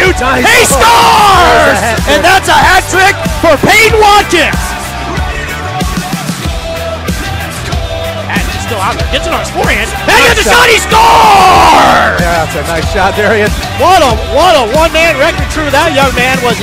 shoots, nice. he scores! And that's a hat trick for Peyton Watkins. Still out there, gets it on his forehand, and gets a shot, he scores! Yeah, that's a nice shot there. What a one-man record crew that young man was.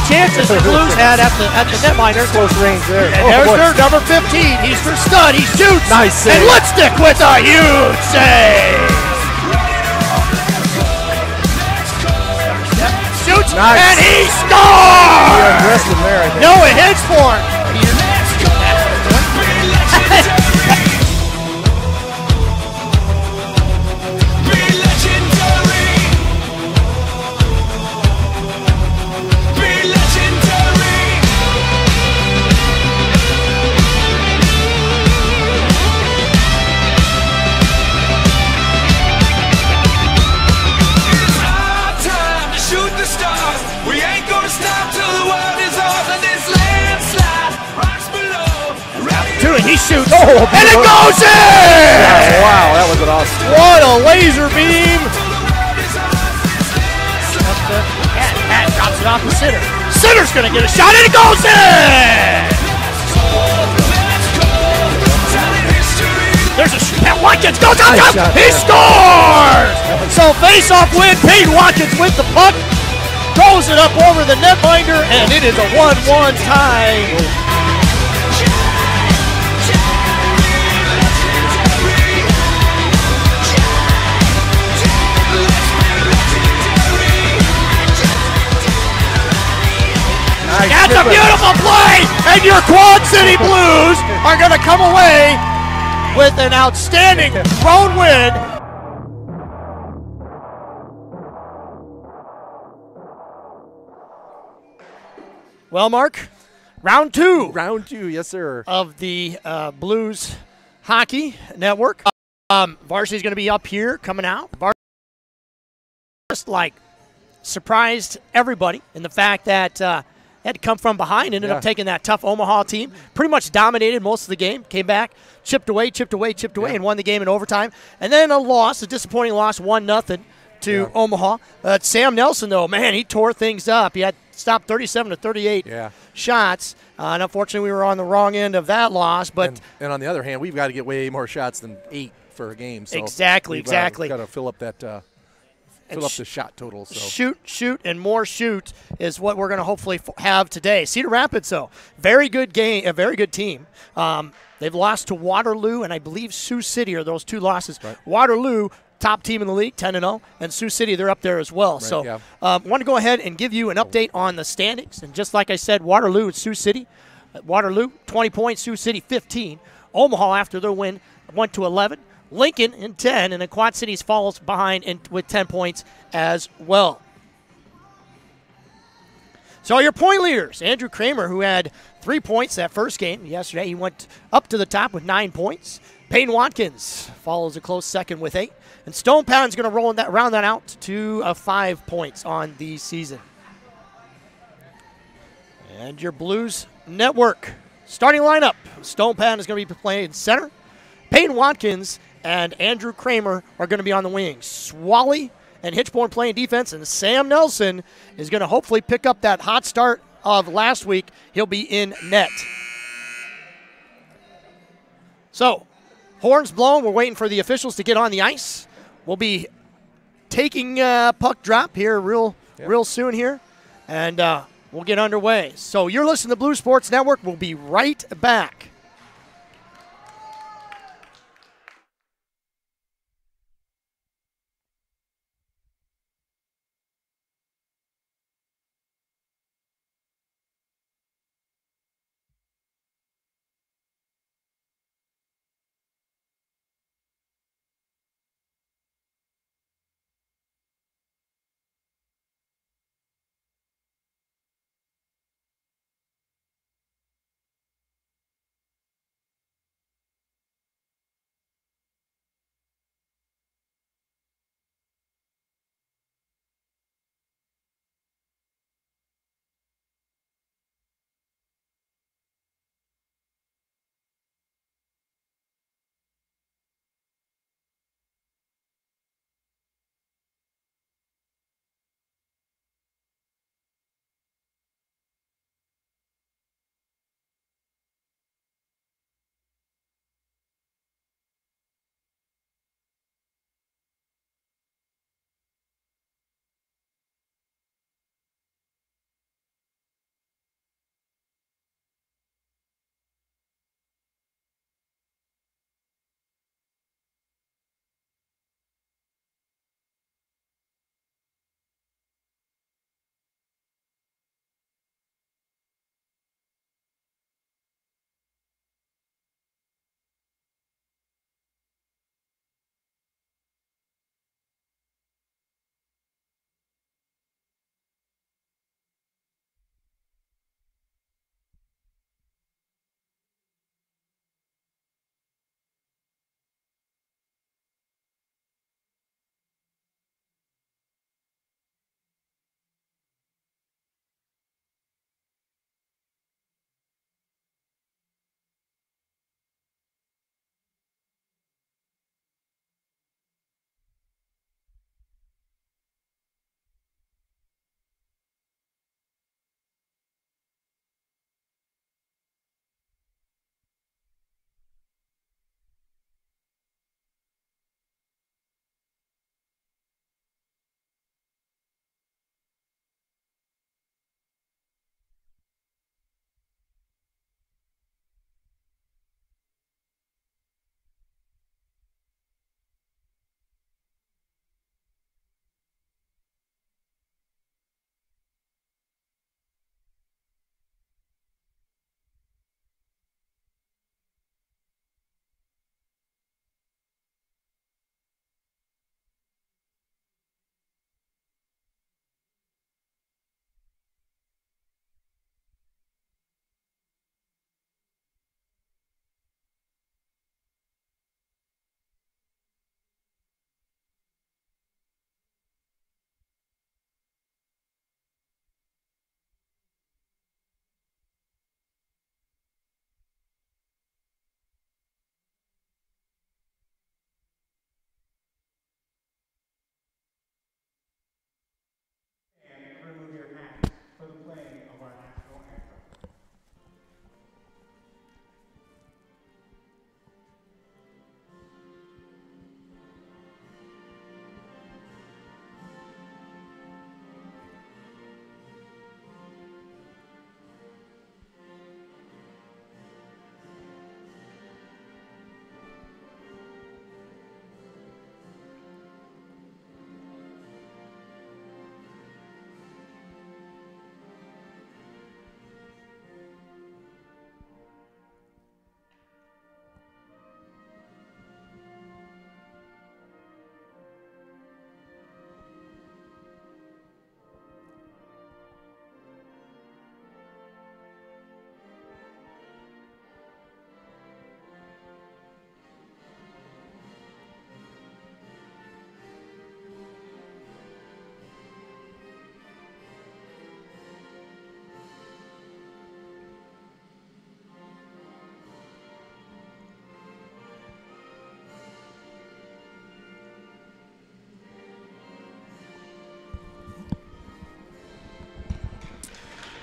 Chances the Blues had at the netminder. Close range there. And there's their number 15. He's their stud. He shoots. Nice save. And Lipstick with a huge save. Shoots. Nice. And he scores. He undressed him there, I think. No, it hits for him. He shoots, and it goes in! Yeah, wow, that was an awesome. What a laser beam! Pat drops it off to Cedar. Cedar's gonna get a shot, and it goes in! There's a Pat Watkins goes up, he scores! So face-off win, Peyton Watkins with the puck, throws it up over the netminder, and it is a 1-1 tie. That's a beautiful play, and your Quad City Blues are going to come away with an outstanding road win. Well, Mark, round two. Round two, yes, sir. Of the Blues Hockey Network. Varsity's going to be up here coming out. Varsity just like surprised everybody in the fact that had to come from behind, ended up taking that tough Omaha team. Pretty much dominated most of the game. Came back, chipped away, and won the game in overtime. And then a disappointing loss, 1-0 to Omaha. Sam Nelson, though, man, he tore things up. He had stopped 37 to 38 shots. And unfortunately, we were on the wrong end of that loss. But and on the other hand, we've got to get way more shots than 8 for a game. So exactly. We've got to fill up that. Fill up the shot total. So. Shoot, and more shoot is what we're going to hopefully have today. Cedar Rapids, though, very good game, a very good team. They've lost to Waterloo, and I believe Sioux City are those two losses. Right. Waterloo, top team in the league, 10-0, and Sioux City, they're up there as well. Right, want to go ahead and give you an update on the standings. And just like I said, Waterloo and Sioux City. Waterloo, 20 points, Sioux City, 15. Omaha, after their win, went to 11. Lincoln in 10, and then Quad Cities follows behind with 10 points as well. So your point leaders, Andrew Kramer, who had 3 points that first game yesterday, he went up to the top with 9 points. Peyton Watkins follows a close second with 8. And Stone Pound's going to round that out to 5 points on the season. And your Blues Network starting lineup. Stone Pound is going to be playing center. Peyton Watkins and Andrew Kramer are going to be on the wings. Swally and Hitchborn playing defense, and Sam Nelson is going to hopefully pick up that hot start of last week. He'll be in net. So, horns blown. We're waiting for the officials to get on the ice. We'll be taking puck drop here real soon here, and we'll get underway. So you're listening to Blue Sports Network. We'll be right back.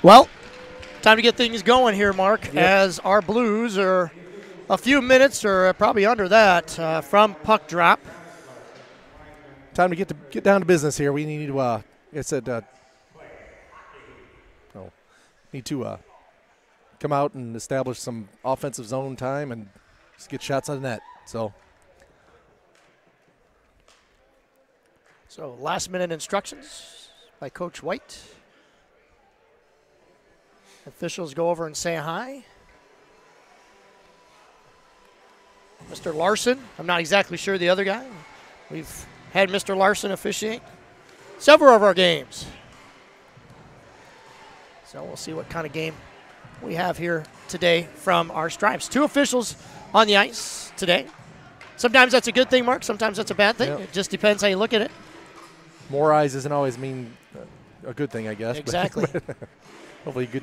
Well, time to get things going here, Mark, as our Blues are a few minutes or probably under that from puck drop. Time to get down to business here. We need to, like I said, need to come out and establish some offensive zone time and just get shots on the net. So last-minute instructions by Coach White. Officials go over and say hi. Mr. Larson, I'm not exactly sure the other guy. We've had Mr. Larson officiate several of our games. So we'll see what kind of game we have here today from our Stripes. 2 officials on the ice today. Sometimes that's a good thing, Mark. Sometimes that's a bad thing. It just depends how you look at it. More eyes doesn't always mean a good thing, I guess. Exactly. Hopefully good.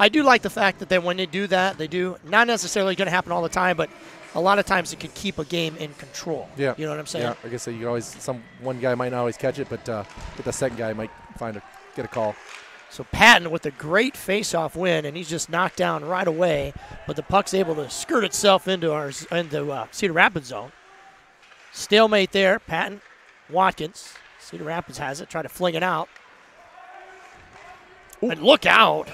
I do like the fact that when they do that, they do not necessarily going to happen all the time, but a lot of times it can keep a game in control. Yeah. You know what I'm saying? Yeah, I guess you always one guy might not always catch it, but the second guy might get a call. So Patton with a great face-off win, and he's just knocked down right away, but the puck's able to skirt itself into Cedar Rapids zone. Stalemate there. Patton, Watkins. Cedar Rapids has it. Try to fling it out. Ooh. And look out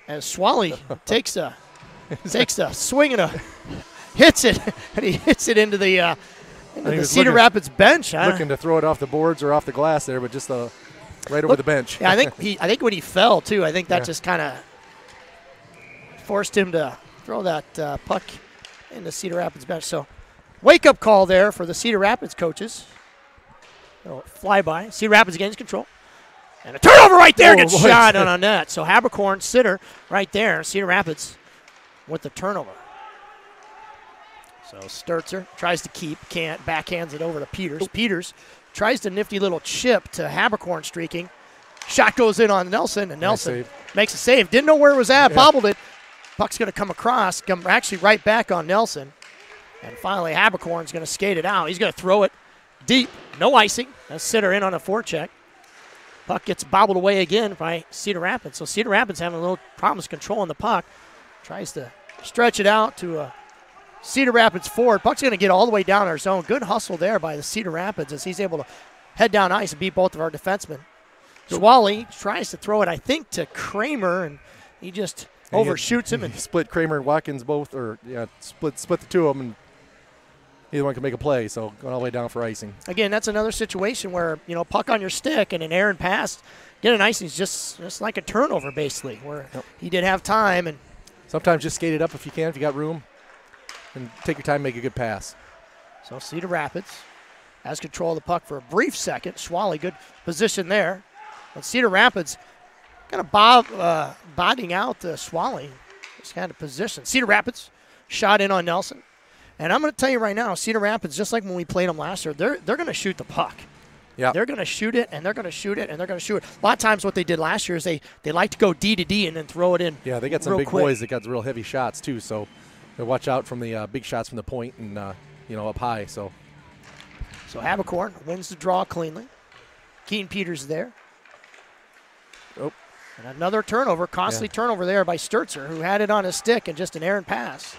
as Swally takes a swing and hits it, and he hits it into the Cedar Rapids bench. Looking to throw it off the boards or off the glass there, but just right over the bench. Yeah, I think when he fell too, I think that just kind of forced him to throw that puck into Cedar Rapids bench. So wake-up call there for the Cedar Rapids coaches. Flyby. Cedar Rapids gains control. And a turnover right there gets shot on a net. So Habercorn, Cedar right there. Cedar Rapids with the turnover. So Sturzer tries to keep, can't, backhands it over to Peters. Peters tries to nifty little chip to Habercorn streaking. Shot goes in on Nelson, and Nelson makes a save. Didn't know where it was at, bobbled it. Puck's going to come across, come actually right back on Nelson. And finally, Habercorn's going to skate it out. He's going to throw it deep. No icing. That's Cedar in on a forecheck. Puck gets bobbled away again by Cedar Rapids. So Cedar Rapids having a little problems controlling the puck. Tries to stretch it out to a Cedar Rapids forward. Puck's going to get all the way down our zone. Good hustle there by the Cedar Rapids as he's able to head down ice and beat both of our defensemen. Swally tries to throw it, I think, to Kramer, and he just overshoots him. And split Kramer and Watkins both, or split the two of them, and either one can make a play, so going all the way down for icing. Again, that's another situation where, puck on your stick and an errant pass, get an icing is just like a turnover, basically, where he did have time. And sometimes just skate it up if you can, if you got room, and take your time, make a good pass. So Cedar Rapids has control of the puck for a brief second. Swally, good position there. But Cedar Rapids kind of bodying out Swally. Just kind of position. Cedar Rapids shot in on Nelson. And I'm going to tell you right now, Cedar Rapids, just like when we played them last year, they're going to shoot the puck. Yeah. They're going to shoot it, and they're going to shoot it, and they're going to shoot it. A lot of times what they did last year is they like to go D to D and then throw it in. Yeah, they got some big boys that got real heavy shots too, so watch out from the big shots from the point and, up high. So Habercorn wins the draw cleanly. Keaton Peters there. Oh. And another turnover, costly turnover there by Sturzer, who had it on his stick and just an errant pass.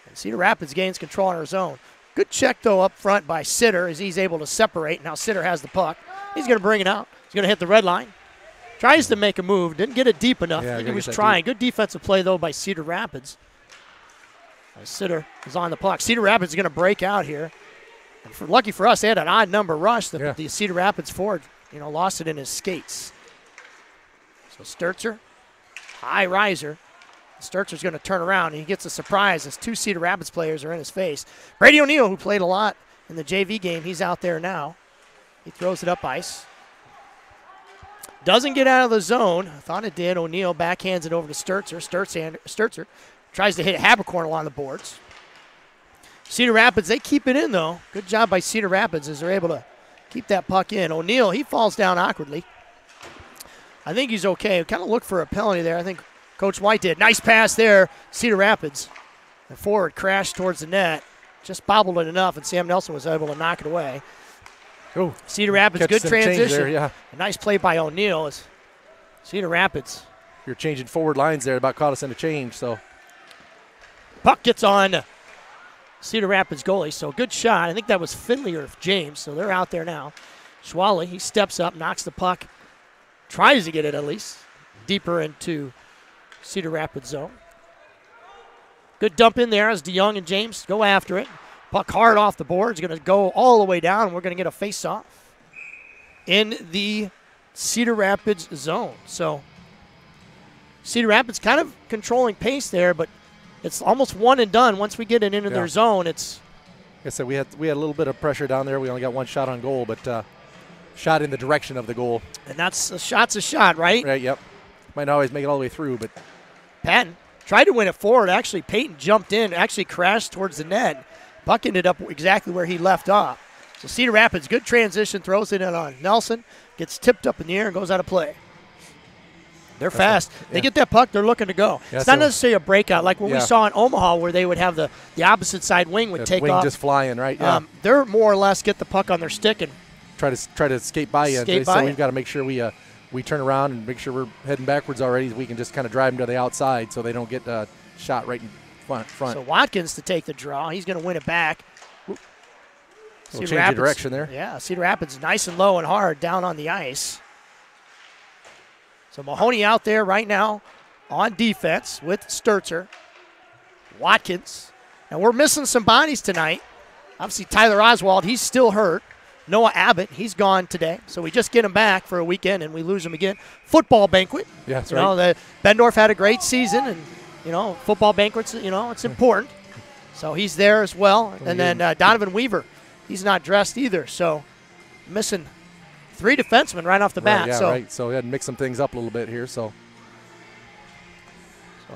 And Cedar Rapids gains control on our zone. Good check, though, up front by Cedar as he's able to separate. Now Cedar has the puck. He's going to bring it out. He's going to hit the red line. Tries to make a move. Didn't get it deep enough. I think he was trying. Good defensive play, though, by Cedar Rapids. Cedar is on the puck. Cedar Rapids is going to break out here. And lucky for us, they had an odd number rush. The Cedar Rapids forward, lost it in his skates. So Sturzer, high riser. Sturzer's going to turn around, and he gets a surprise as 2 Cedar Rapids players are in his face. Brady O'Neill, who played a lot in the JV game, he's out there now. He throws it up ice. Doesn't get out of the zone. I thought it did. O'Neill backhands it over to Sturzer. Sturzer tries to hit Habercorn along the boards. Cedar Rapids, they keep it in, though. Good job by Cedar Rapids as they're able to keep that puck in. O'Neill, he falls down awkwardly. I think he's okay. Kind of look for a penalty there. I think Coach White did. Nice pass there, Cedar Rapids. The forward crashed towards the net. Just bobbled it enough, and Sam Nelson was able to knock it away. Oh, Cedar Rapids, good transition. There, yeah. A nice play by O'Neill. As Cedar Rapids. You're changing forward lines there. About caught us in a change. So puck gets on Cedar Rapids goalie. So good shot. I think that was Finley or James. So they're out there now. Schwally, he steps up, knocks the puck, tries to get it at least deeper into Cedar Rapids zone. Good dump in there as DeYoung and James go after it. Puck hard off the board. It's going to go all the way down. We're going to get a face-off in the Cedar Rapids zone. So Cedar Rapids kind of controlling pace there, but it's almost one and done. Once we get it into their zone, it's... Like I said, we had a little bit of pressure down there. We only got one shot on goal, but shot in the direction of the goal. And that's a shot, right? Right, yep. Might not always make it all the way through, but... Patton tried to win it forward. Actually, Peyton jumped in, actually crashed towards the net. Puck ended up exactly where he left off. So Cedar Rapids, good transition, throws it in on Nelson, gets tipped up in the air and goes out of play. They're fast. They get that puck, they're looking to go. It's not necessarily a breakout like what we saw in Omaha where they would have the opposite side wing would take off. Just flying, right? Yeah. They're more or less get the puck on their stick and try to skate by you. So we've got to make sure we turn around and make sure we're heading backwards already. We can just kind of drive them to the outside so they don't get shot right in front. So Watkins to take the draw. He's going to win it back. Change of direction there. Yeah, Cedar Rapids nice and low and hard down on the ice. So Mahoney out there right now on defense with Sturzer. Watkins. And we're missing some bodies tonight. Obviously, Tyler Oswald, he's still hurt. Noah Abbott, he's gone today. So we just get him back for a weekend and we lose him again. Football banquet. Yeah, that's right. Bendorf had a great season and, football banquets, it's important. So he's there as well. And then Donovan Weaver, he's not dressed either. So missing 3 defensemen right off the bat. Yeah, right. So we had to mix some things up a little bit here. So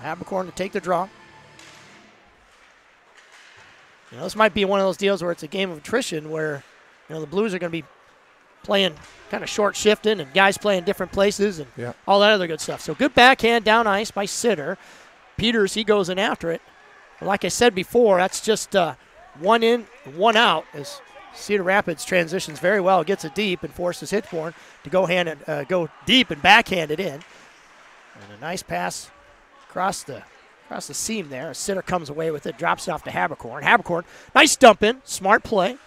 Habercorn to take the draw. This might be one of those deals where it's a game of attrition where, the Blues are going to be playing kind of short shifting and guys playing different places and all that other good stuff. So good backhand down ice by Cedar. Peters, he goes in after it. But like I said before, that's just one in, one out as Cedar Rapids transitions very well, gets it deep and forces Hitchborn to go deep and backhand it in. And a nice pass across the seam there. Cedar comes away with it, drops it off to Habercorn. Habercorn, nice dump in, smart play.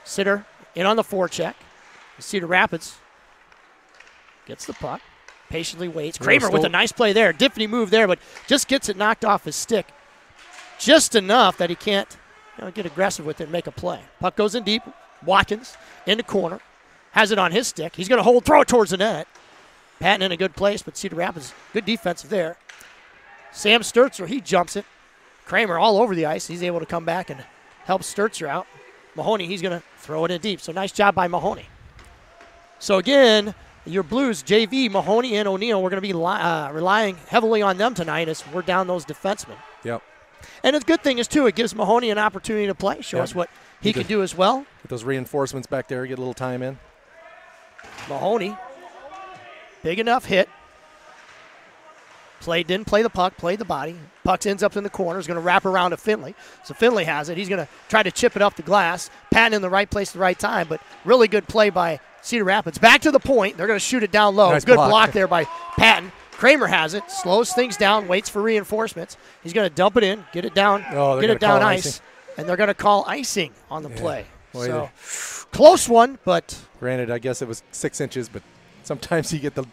Cedar in on the forecheck. Cedar Rapids gets the puck, patiently waits. Kramer with a nice play there. Diffney move there, but just gets it knocked off his stick just enough that he can't get aggressive with it and make a play. Puck goes in deep. Watkins in the corner. Has it on his stick. He's going to throw it towards the net. Patton in a good place, but Cedar Rapids, good defensive there. Sam Sturzer, he jumps it. Kramer all over the ice. He's able to come back and help Sturzer out. Mahoney, he's going to throw it in deep. So nice job by Mahoney. So again, your Blues, JV, Mahoney, and O'Neill, we're going to be relying heavily on them tonight as we're down those defensemen. Yep. And the good thing is, too, it gives Mahoney an opportunity to play, show us what he can do as well. With those reinforcements back there, get a little time in. Mahoney, big enough hit. Didn't play the puck, played the body. Puck ends up in the corner. Is going to wrap around to Finley. So Finley has it. He's going to try to chip it up the glass. Patton in the right place at the right time, but really good play by Cedar Rapids. Back to the point. They're going to shoot it down low. Nice good block there by Patton. Kramer has it, slows things down, waits for reinforcements. He's going to dump it in, get it down, get it down ice, and they're going to call icing on the play. So close one, but granted, I guess it was 6 inches, but sometimes you get the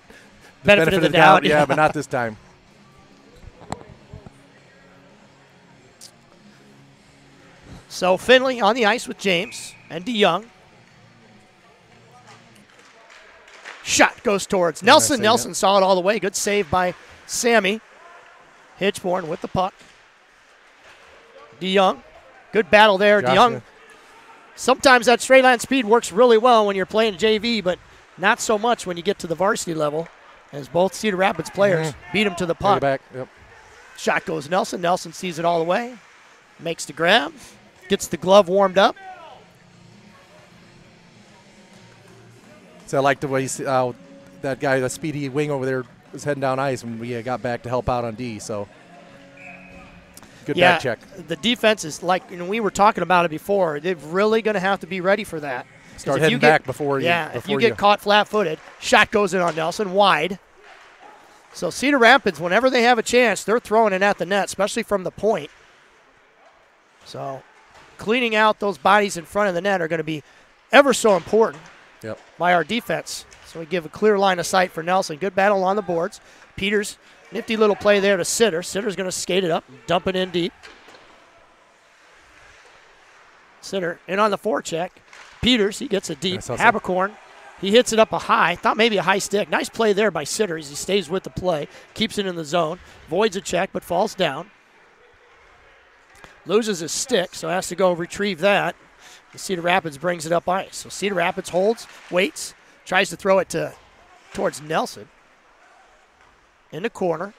benefit of the doubt. Yeah, but not this time. So Finley on the ice with James and DeYoung. Shot goes towards Nelson. Nelson saw it all the way. Good save by Sammy. Hitchborn with the puck. DeYoung. Good battle there. DeYoung. Sometimes that straight line speed works really well when you're playing JV, but not so much when you get to the varsity level, as both Cedar Rapids players beat him to the puck. Back. Yep. Shot goes Nelson. Nelson sees it all the way. Makes the grab. Gets the glove warmed up. So I like the way that guy, the speedy wing over there, was heading down ice when we got back to help out on D. So good back check. The defense is like we were talking about it before. They're really going to have to be ready for that. Start heading back before you. Yeah, if you get caught flat-footed, shot goes in on Nelson, wide. So Cedar Rapids, whenever they have a chance, they're throwing it at the net, especially from the point. So cleaning out those bodies in front of the net are going to be ever so important by our defense. So we give a clear line of sight for Nelson. Good battle on the boards. Peters, nifty little play there to Cedar. Ceddar's going to skate it up, dump it in deep. Cedar in on the forecheck. Peters, he gets it deep. Habercorn, he hits it up a high. Thought maybe a high stick. Nice play there by Cedar as he stays with the play. Keeps it in the zone. Voids a check, but falls down. Loses his stick, so has to go retrieve that. And Cedar Rapids brings it up ice. So Cedar Rapids holds, waits, tries to throw it towards Nelson. In the corner.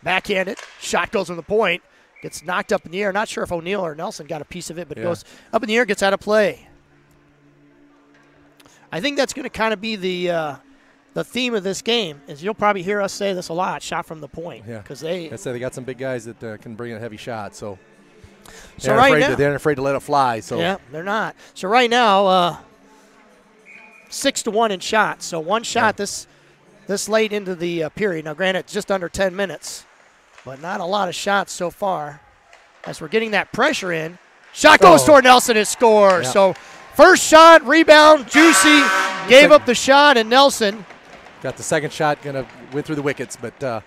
Backhanded. Shot goes from the point. Gets knocked up in the air. Not sure if O'Neill or Nelson got a piece of it, but it goes up in the air, gets out of play. I think that's going to kind of be the theme of this game, is you'll probably hear us say this a lot, shot from the point. Yeah, because they got some big guys that can bring in a heavy shot, so they're not afraid to let it fly. So yeah, they're not. So right now, 6-1 in shots. So one shot this late into the period. Now, granted, just under 10 minutes, but not a lot of shots so far. As we're getting that pressure in, shot goes toward Nelson and scores. Yeah. So first shot, rebound, Juicy gave up the shot, and Nelson got the second shot, went through the wickets, but got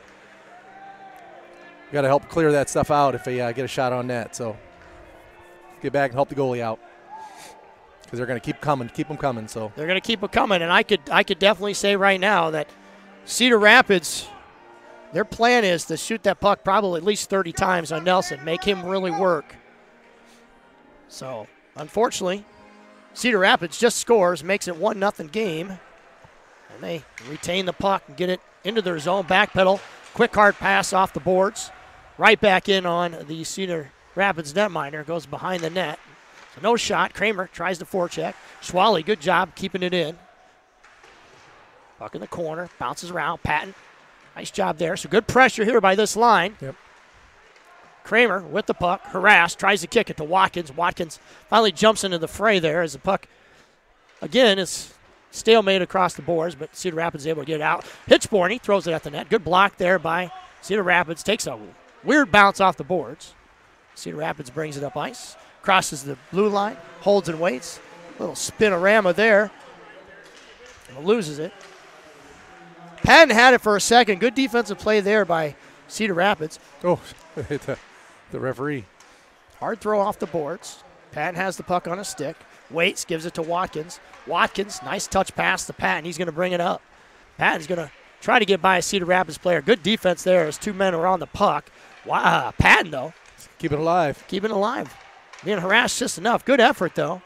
to help clear that stuff out if they get a shot on net. So get back and help the goalie out, because they're going to keep them coming. So they're going to keep it coming, and I could definitely say right now that Cedar Rapids, their plan is to shoot that puck probably at least 30 times on Nelson, make him really work. So unfortunately, Cedar Rapids just scores, makes it 1-0 game, and they retain the puck and get it into their zone. Backpedal, quick hard pass off the boards, right back in on the Cedar Rapids netminder, goes behind the net. So no shot. Kramer tries to forecheck. Schwally, good job keeping it in. Puck in the corner, bounces around. Patton, nice job there. So good pressure here by this line. Yep. Kramer with the puck, harassed, tries to kick it to Watkins. Watkins finally jumps into the fray there as the puck, again, is stalemate across the boards, but Cedar Rapids is able to get it out. Hitchborn, he throws it at the net. Good block there by Cedar Rapids. Takes a weird bounce off the boards. Cedar Rapids brings it up ice, crosses the blue line, holds and waits. Little spinorama there. And loses it. Patton had it for a second. Good defensive play there by Cedar Rapids. Oh, the referee. Hard throw off the boards. Patton has the puck on a stick. Waits, gives it to Watkins. Watkins, nice touch pass to Patton. He's going to bring it up. Patton's going to try to get by a Cedar Rapids player. Good defense there as two men are on the puck. Wow, Patton, though. Keep it alive. Keep it alive. Being harassed just enough. Good effort, though.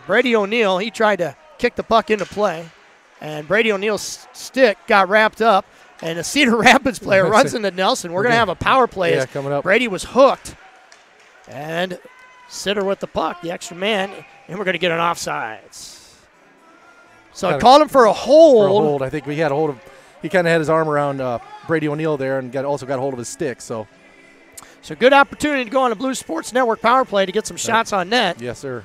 Brady O'Neill, he tried to kick the puck into play, and Brady O'Neill's stick got wrapped up, and a Cedar Rapids player runs into Nelson. We're going to have a power play coming up. Brady was hooked, and Cedar with the puck, the extra man, and we're going to get an offsides. So I called him for a hold. I think we had a hold of – he kind of had his arm around Brady O'Neill there and also got a hold of his stick. So good opportunity to go on a Blue Sports Network power play to get some shots on net. Yes, sir.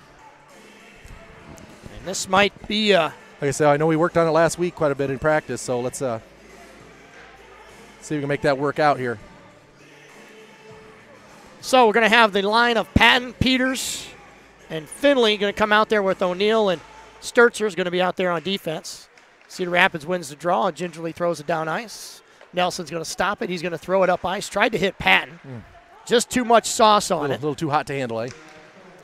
And this might be like I said, I know we worked on it last week quite a bit in practice, so let's see if we can make that work out here. So we're going to have the line of Patton, Peters, and Finley going to come out there with O'Neill, and Sturzer is going to be out there on defense. Cedar Rapids wins the draw and gingerly throws it down ice. Nelson's going to stop it. He's going to throw it up ice. Tried to hit Patton. Just too much sauce on it. A little too hot to handle, eh?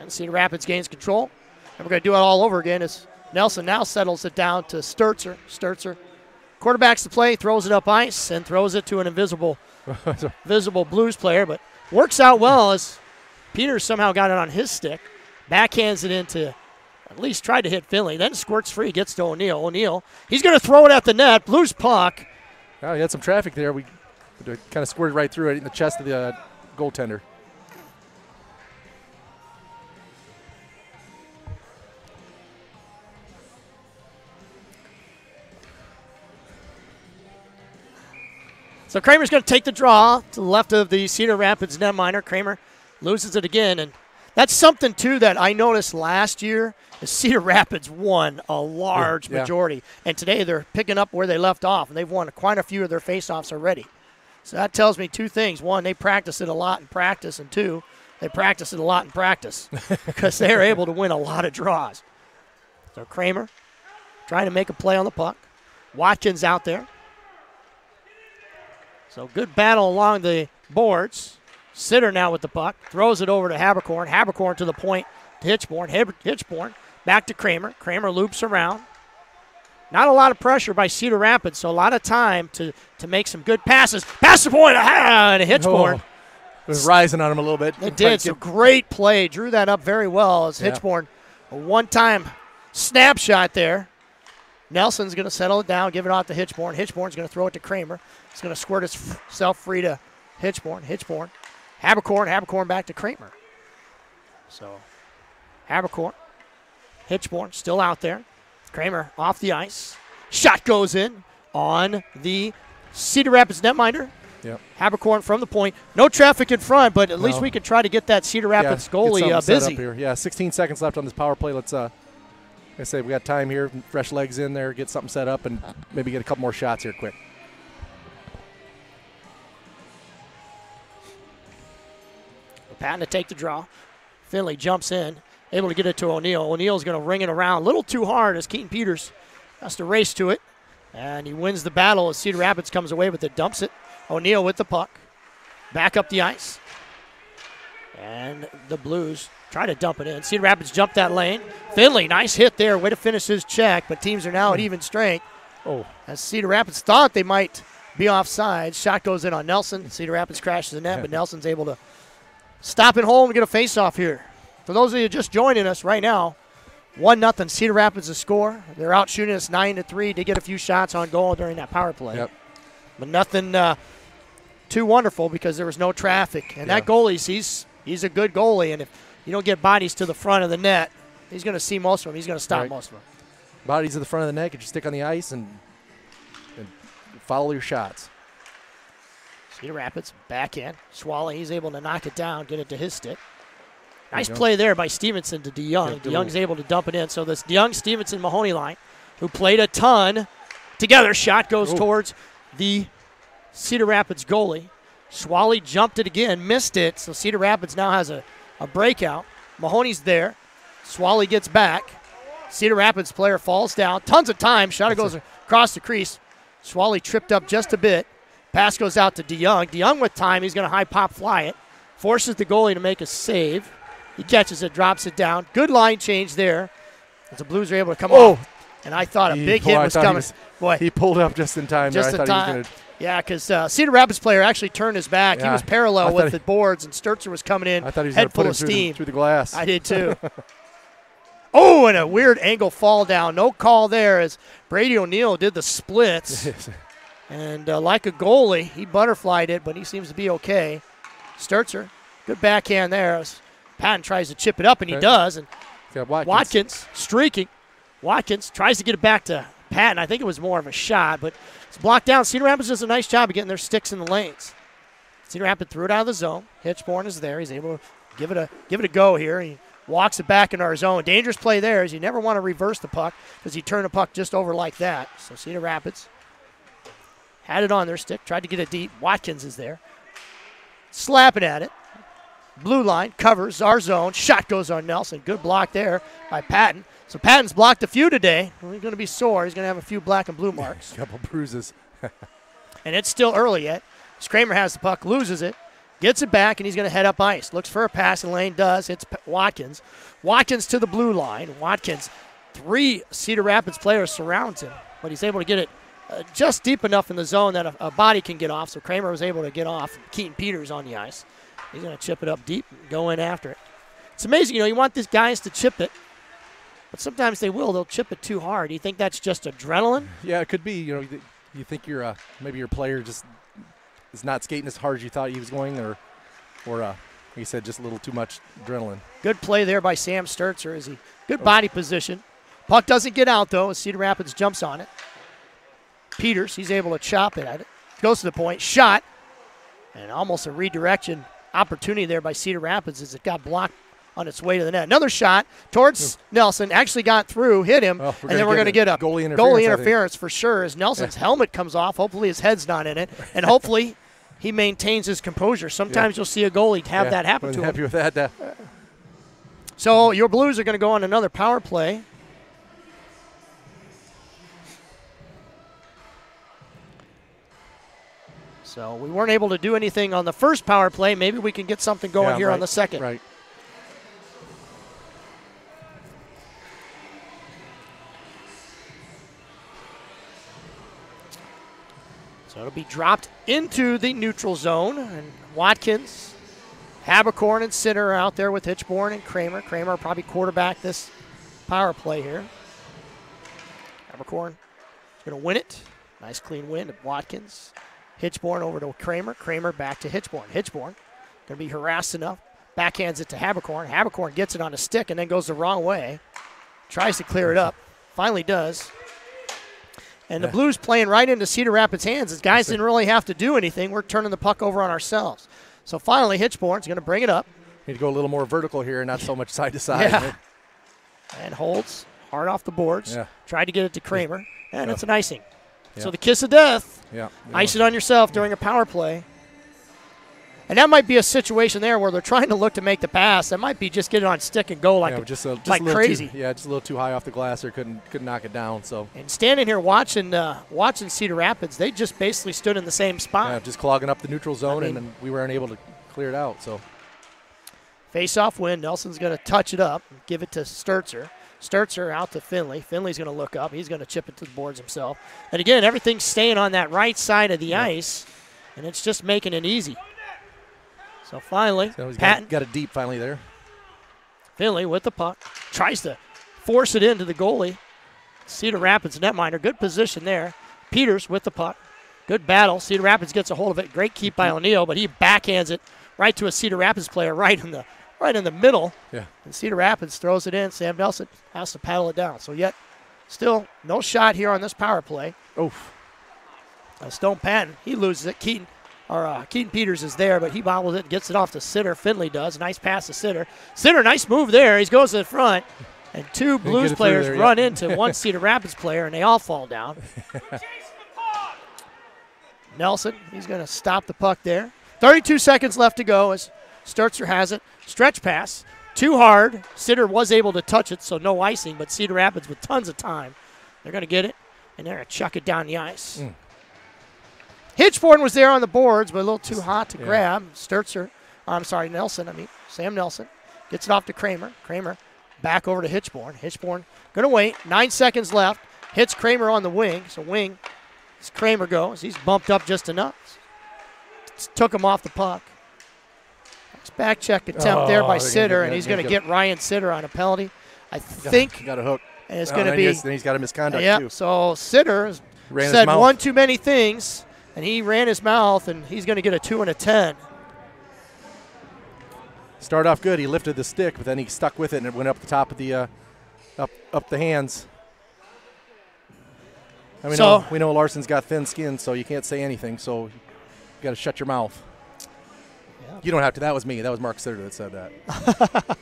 And Cedar Rapids gains control. And we're going to do it all over again as Nelson now settles it down to Sturzer. Sturzer quarterbacks the play, throws it up ice, and throws it to an invisible Blues player. But works out well as Peters somehow got it on his stick. Backhands it into, at least tried to hit Finley. Then squirts free, gets to O'Neill. O'Neill, he's going to throw it at the net. Blues puck. Oh, he had some traffic there. We kind of squirted right through it in the chest of the goaltender. So Kramer's going to take the draw to the left of the Cedar Rapids netminder. Kramer loses it again, and That's something, too, that I noticed last year. Cedar Rapids won a large majority. And today they're picking up where they left off, and they've won quite a few of their faceoffs already. So that tells me two things. One, they practice it a lot in practice, and two, they practice it a lot in practice because they're able to win a lot of draws. So Kramer trying to make a play on the puck. Watkins out there. So good battle along the boards. Cedar now with the puck. Throws it over to Haberkorn. Haberkorn to the point to Hitchborn. Hitchborn back to Kramer. Kramer loops around. Not a lot of pressure by Cedar Rapids, so a lot of time to make some good passes. Pass the point, and Hitchborn. It was rising on him a little bit. It did. So great play. Drew that up very well as Hitchborn. A one-time snapshot there. Nelson's going to settle it down, give it off to Hitchborn. Hitchborn's going to throw it to Kramer. He's going to squirt himself free to Hitchborn. Hitchborn. Haberkorn back to Kramer. So Haberkorn. Hitchborn still out there. Kramer off the ice. Shot goes in on the Cedar Rapids netminder. Yep. Haberkorn from the point. No traffic in front, but at least we can try to get that Cedar Rapids goalie busy. Here. Yeah, 16 seconds left on this power play. Let's, like I say, we got time here. Fresh legs in there. Get something set up and maybe get a couple more shots here quick. Patton to take the draw. Finley jumps in, able to get it to O'Neill. O'Neill's going to ring it around a little too hard as Keaton Peters has to race to it. And he wins the battle as Cedar Rapids comes away with it, dumps it. O'Neill with the puck. Back up the ice. And the Blues try to dump it in. Cedar Rapids jump that lane. Finley, nice hit there. Way to finish his check, but teams are now at even strength. As Cedar Rapids thought they might be offside. Shot goes in on Nelson. Cedar Rapids crashes the net, but Nelson's able to stop it home and get a face-off here. For those of you just joining us right now, 1-0 Cedar Rapids to score. They're out shooting us 9-3. Did get a few shots on goal during that power play. Yep. But nothing too wonderful because there was no traffic. And that goalie, he's a good goalie. And if you don't get bodies to the front of the net, he's going to see most of them. He's going to stop most of them. Bodies to the front of the net, get your stick on the ice and follow your shots. Cedar Rapids back in. Swally, he's able to knock it down, get it to his stick. Nice play there by Stevenson to DeYoung. DeYoung's able to dump it in. So this DeYoung, Stevenson, Mahoney line, who played a ton together. Shot goes towards the Cedar Rapids goalie. Swally jumped it again, missed it. So Cedar Rapids now has a breakout. Mahoney's there. Swally gets back. Cedar Rapids player falls down. Tons of time. Shot goes across the crease. Swally tripped up just a bit. Pass goes out to DeYoung. DeYoung with time. He's going to high pop fly it. Forces the goalie to make a save. He catches it, drops it down. Good line change there as the Blues are able to come off. And I thought a big hit was coming. He pulled up just in time. Just in time. Yeah, because Cedar Rapids player actually turned his back. Yeah. He was parallel with the boards, and Sturzer was coming in. I thought he was head full of steam through the glass. I did too. And a weird angle fall down. No call there as Brady O'Neill did the splits. And like a goalie, he butterflied it, but he seems to be okay. Sturzer, good backhand there. As Patton tries to chip it up, and he does. And Watkins streaking. Watkins tries to get it back to Patton. I think it was more of a shot, but it's blocked down. Cedar Rapids does a nice job of getting their sticks in the lanes. Cedar Rapids threw it out of the zone. Hitchborn is there. He's able to give it a go here. He walks it back in our zone. Dangerous play there as you never want to reverse the puck because he turned the puck just over like that. So Cedar Rapids had it on their stick, tried to get it deep. Watkins is there. Slapping at it. Blue line covers our zone. Shot goes on Nelson. Good block there by Patton. So Patton's blocked a few today. Well, he's going to be sore. He's going to have a few black and blue marks. A couple bruises. And it's still early yet. Kramer has the puck, loses it, gets it back, and he's going to head up ice. Looks for a passing lane, does. Hits Watkins. Watkins to the blue line. Watkins, 3 Cedar Rapids players surround him, but he's able to get it just deep enough in the zone that a body can get off. So Kramer was able to get off. Keaton Peters on the ice. He's going to chip it up deep and go in after it. It's amazing, you want these guys to chip it, but sometimes they will. They'll chip it too hard. Do you think that's just adrenaline? Yeah, it could be. You think maybe your player just is not skating as hard as you thought he was going, or like you said, just a little too much adrenaline. Good play there by Sam Sturzer. Good body position. Puck doesn't get out, though, as Cedar Rapids jumps on it. Peters, he's able to chop it at it. Goes to the point. Shot. And almost a redirection opportunity there by Cedar Rapids as it got blocked on its way to the net. Another shot towards Nelson. Actually got through, hit him, and then we're going to get a goalie interference for sure as Nelson's helmet comes off. Hopefully his head's not in it, and hopefully he maintains his composure. Sometimes you'll see a goalie have that happen to him. Happy with that. So your Blues are going to go on another power play. So we weren't able to do anything on the first power play. Maybe we can get something going here on the second. Right. So it'll be dropped into the neutral zone. And Watkins, Habercorn, and Cedar are out there with Hitchborn and Kramer. Kramer will probably quarterback this power play here. Habercorn is going to win it. Nice clean win to Watkins. Hitchborn over to Kramer. Kramer back to Hitchborn. Hitchborn going to be harassed enough. Backhands it to Habercorn. Habercorn gets it on a stick and then goes the wrong way. Tries to clear it up. Finally does. And the Blues playing right into Cedar Rapids' hands. As guys didn't really have to do anything. We're turning the puck over on ourselves. So finally, Hitchborn's going to bring it up. Need to go a little more vertical here, not so much side to side. Yeah. And holds hard off the boards. Yeah. Tried to get it to Kramer. And it's an icing. So the kiss of death. Yeah. Ice it on yourself during a power play. And that might be a situation there where they're trying to look to make the pass. That might be just get it on stick and go like just crazy. Just a little too high off the glass or couldn't knock it down. So. And standing here watching Cedar Rapids, they just basically stood in the same spot. Yeah, just clogging up the neutral zone, and then we weren't able to clear it out. So. Face-off win. Nelson's going to touch it up and give it to Sturzer. Sturzer out to Finley. Finley's going to look up. He's going to chip it to the boards himself. And again, everything's staying on that right side of the ice, and it's just making it easy. So finally, Patton got it deep finally there. Finley with the puck. Tries to force it into the goalie. Cedar Rapids netminder. Good position there. Peters with the puck. Good battle. Cedar Rapids gets a hold of it. Great keep by O'Neill, but he backhands it right to a Cedar Rapids player right in the middle. Yeah. And Cedar Rapids throws it in. Sam Nelson has to paddle it down. So yet, still no shot here on this power play. Oof. Stone Patton, he loses it. Keaton Peters is there, but he bobbles it and gets it off to Cedar. Finley does. Nice pass to Cedar. Cedar, nice move there. He goes to the front, and two Blues players run into one Cedar Rapids player, and they all fall down. Nelson, he's going to stop the puck there. 32 seconds left to go as Sturzer has it. Stretch pass. Too hard. Cedar was able to touch it, so no icing, but Cedar Rapids with tons of time. They're going to get it, and they're going to chuck it down the ice. Hitchborn was there on the boards, but a little too hot to grab. Sam Nelson gets it off to Kramer. Kramer back over to Hitchborn. Hitchborn going to wait. 9 seconds left. Hits Kramer on the wing. So wing, as Kramer goes. He's bumped up just enough. Took him off the puck. Nice back check attempt there by Cedar, and he's going to get Ryan Cedar on a penalty. I think. Got a hook. And it's going to be. Then he's got a misconduct too. So Cedar said one too many things. And he ran his mouth, and he's going to get a 2 and a 10. Started off good. He lifted the stick, but then he stuck with it, and it went up the top of the up the hands. And we know Larson's got thin skin, so you can't say anything. So you got to shut your mouth. Yeah. You don't have to. That was me. That was Mark Cedar that said that.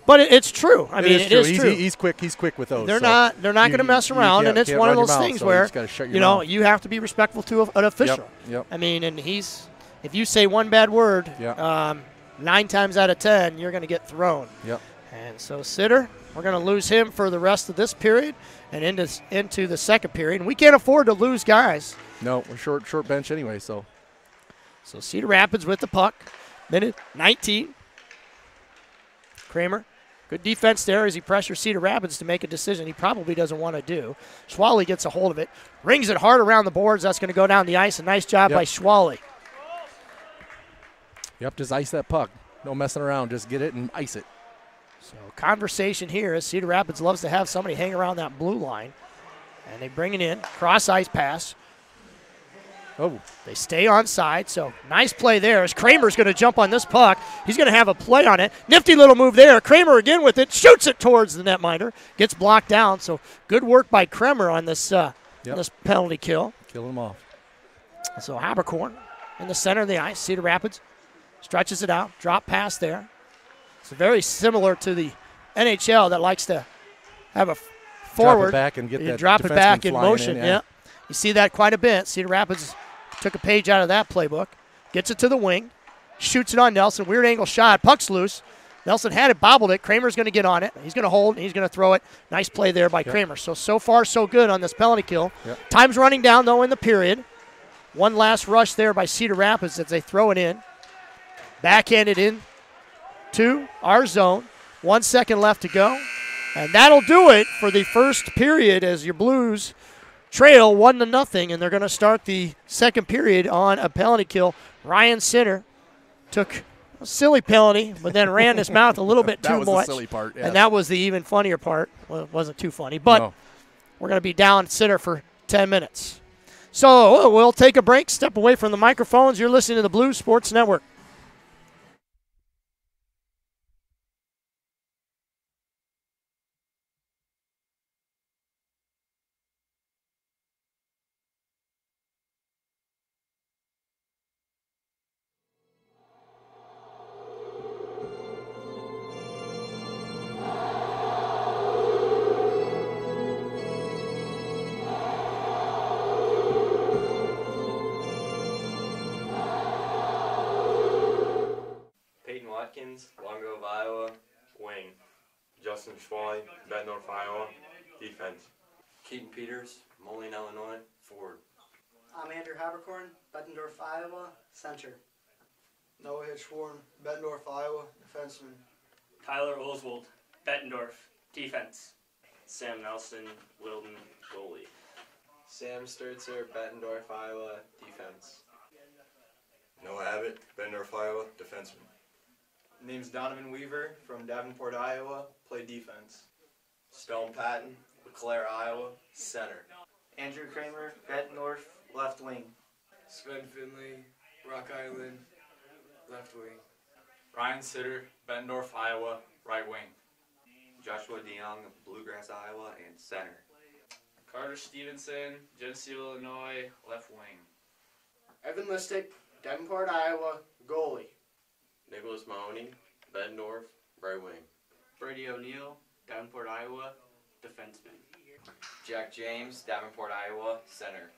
But it's true. I mean, it is true. He's quick. He's quick with those. They're not going to mess around, and it's one of those things where you have to be respectful to an official. Yep. I mean, and if you say one bad word, 9 times out of 10 you're going to get thrown. Yep. And so Cedar, we're going to lose him for the rest of this period and into the second period, and we can't afford to lose guys. No, we're short bench anyway. So Cedar Rapids with the puck, minute 19. Kramer. Good defense there as he pressures Cedar Rapids to make a decision he probably doesn't want to do. Schwally gets a hold of it, rings it hard around the boards. That's going to go down the ice. A nice job by Schwally. Yep, just ice that puck. No messing around. Just get it and ice it. So conversation here is Cedar Rapids loves to have somebody hang around that blue line. And they bring it in. Cross-ice pass. Oh. They stay on side, so nice play there as Kramer's going to jump on this puck. He's going to have a play on it. Nifty little move there. Kramer again with it. Shoots it towards the netminder. Gets blocked down, so good work by Kramer on this this penalty kill. Kill him off. So Habercorn in the center of the ice. Cedar Rapids stretches it out. Drop pass there. It's very similar to the NHL that likes to have a forward. Drop it back and get that drop it back in flying motion. in, Yeah. You see that quite a bit. Cedar Rapids took a page out of that playbook. Gets it to the wing. Shoots it on Nelson. Weird angle shot. Puck's loose. Nelson had it, bobbled it. Kramer's going to get on it. He's going to hold, and he's going to throw it. Nice play there by Kramer. So far, so good on this penalty kill. Time's running down, though, in the period. One last rush there by Cedar Rapids as they throw it in. Backhanded in to our zone. 1 second left to go. And that'll do it for the first period as your Blues trail 1-0, and they're going to start the second period on a penalty kill. Ryan Cedar took a silly penalty, but then ran his mouth a little bit too much. That was the silly part, And that was the even funnier part. Well, it wasn't too funny, but we're going to be down Cedar for 10 minutes. So we'll take a break, step away from the microphones. You're listening to the Blues Sports Network. Long Grove, Iowa, wing. Justin Schwally, Bettendorf, Iowa, defense. Keaton Peters, Moline, Illinois, forward. I'm Andrew Habercorn, Bettendorf, Iowa, center. Noah Hitchhorn, Bettendorf, Iowa, defenseman. Tyler Oswald, Bettendorf, defense. Sam Nelson, Wilden, goalie. Sam Sturzer, Bettendorf, Iowa, defense. Noah Abbott, Bettendorf, Iowa, defenseman. Name's Donovan Weaver from Davenport, Iowa, play defense. Stone Patton, LeClaire, Iowa, center. Andrew Kramer, Bettendorf, left wing. Sven Finley, Rock Island, left wing. Ryan Cedar, Bettendorf, Iowa, right wing. Joshua DeYoung, Bluegrass, Iowa, and center. Carter Stevenson, Genesee, Illinois, left wing. Evan Listick, Davenport, Iowa, goalie. Nicholas Mahoney, Bettendorf, right wing. Brady O'Neill, Davenport, Iowa, defenseman. Jack James, Davenport, Iowa, center.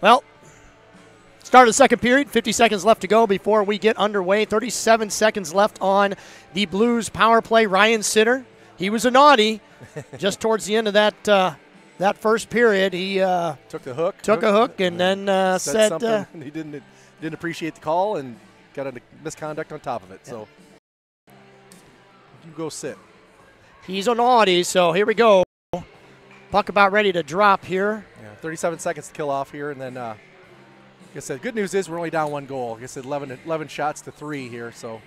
Well, start of the second period, 50 seconds left to go before we get underway. 37 seconds left on the Blues power play. Ryan Cedar, he was a naughty just towards the end of that first period. He took a hook and then said something. He didn't appreciate the call and got a misconduct on top of it. So you go sit. He's a naughty, so here we go. Puck about ready to drop here. Yeah, 37 seconds to kill off here, and then like I said, good news is we're only down 1 goal. Like I said, 11 shots to 3 here, so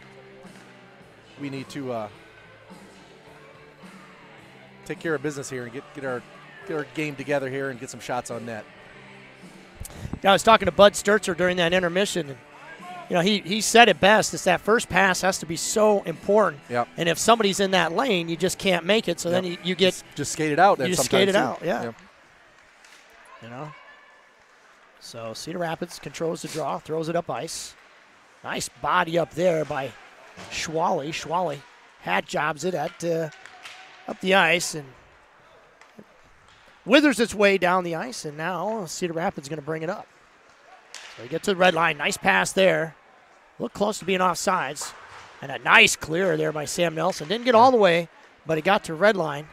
we need to take care of business here and get our game together here and get some shots on net. Yeah, I was talking to Bud Sturzer during that intermission, and he said it best. It's that first pass has to be so important. Yep. And if somebody's in that lane, you just can't make it. So then you get just skate it out. You just skate it out. Yeah. Yep. So Cedar Rapids controls the draw, throws it up ice. Nice body up there by Schwally. Schwally hat jobs it at up the ice and withers its way down the ice. And now Cedar Rapids going to bring it up. So he gets to the red line. Nice pass there. Looked close to being offsides. And a nice clear there by Sam Nelson. Didn't get all the way, but he got to red line.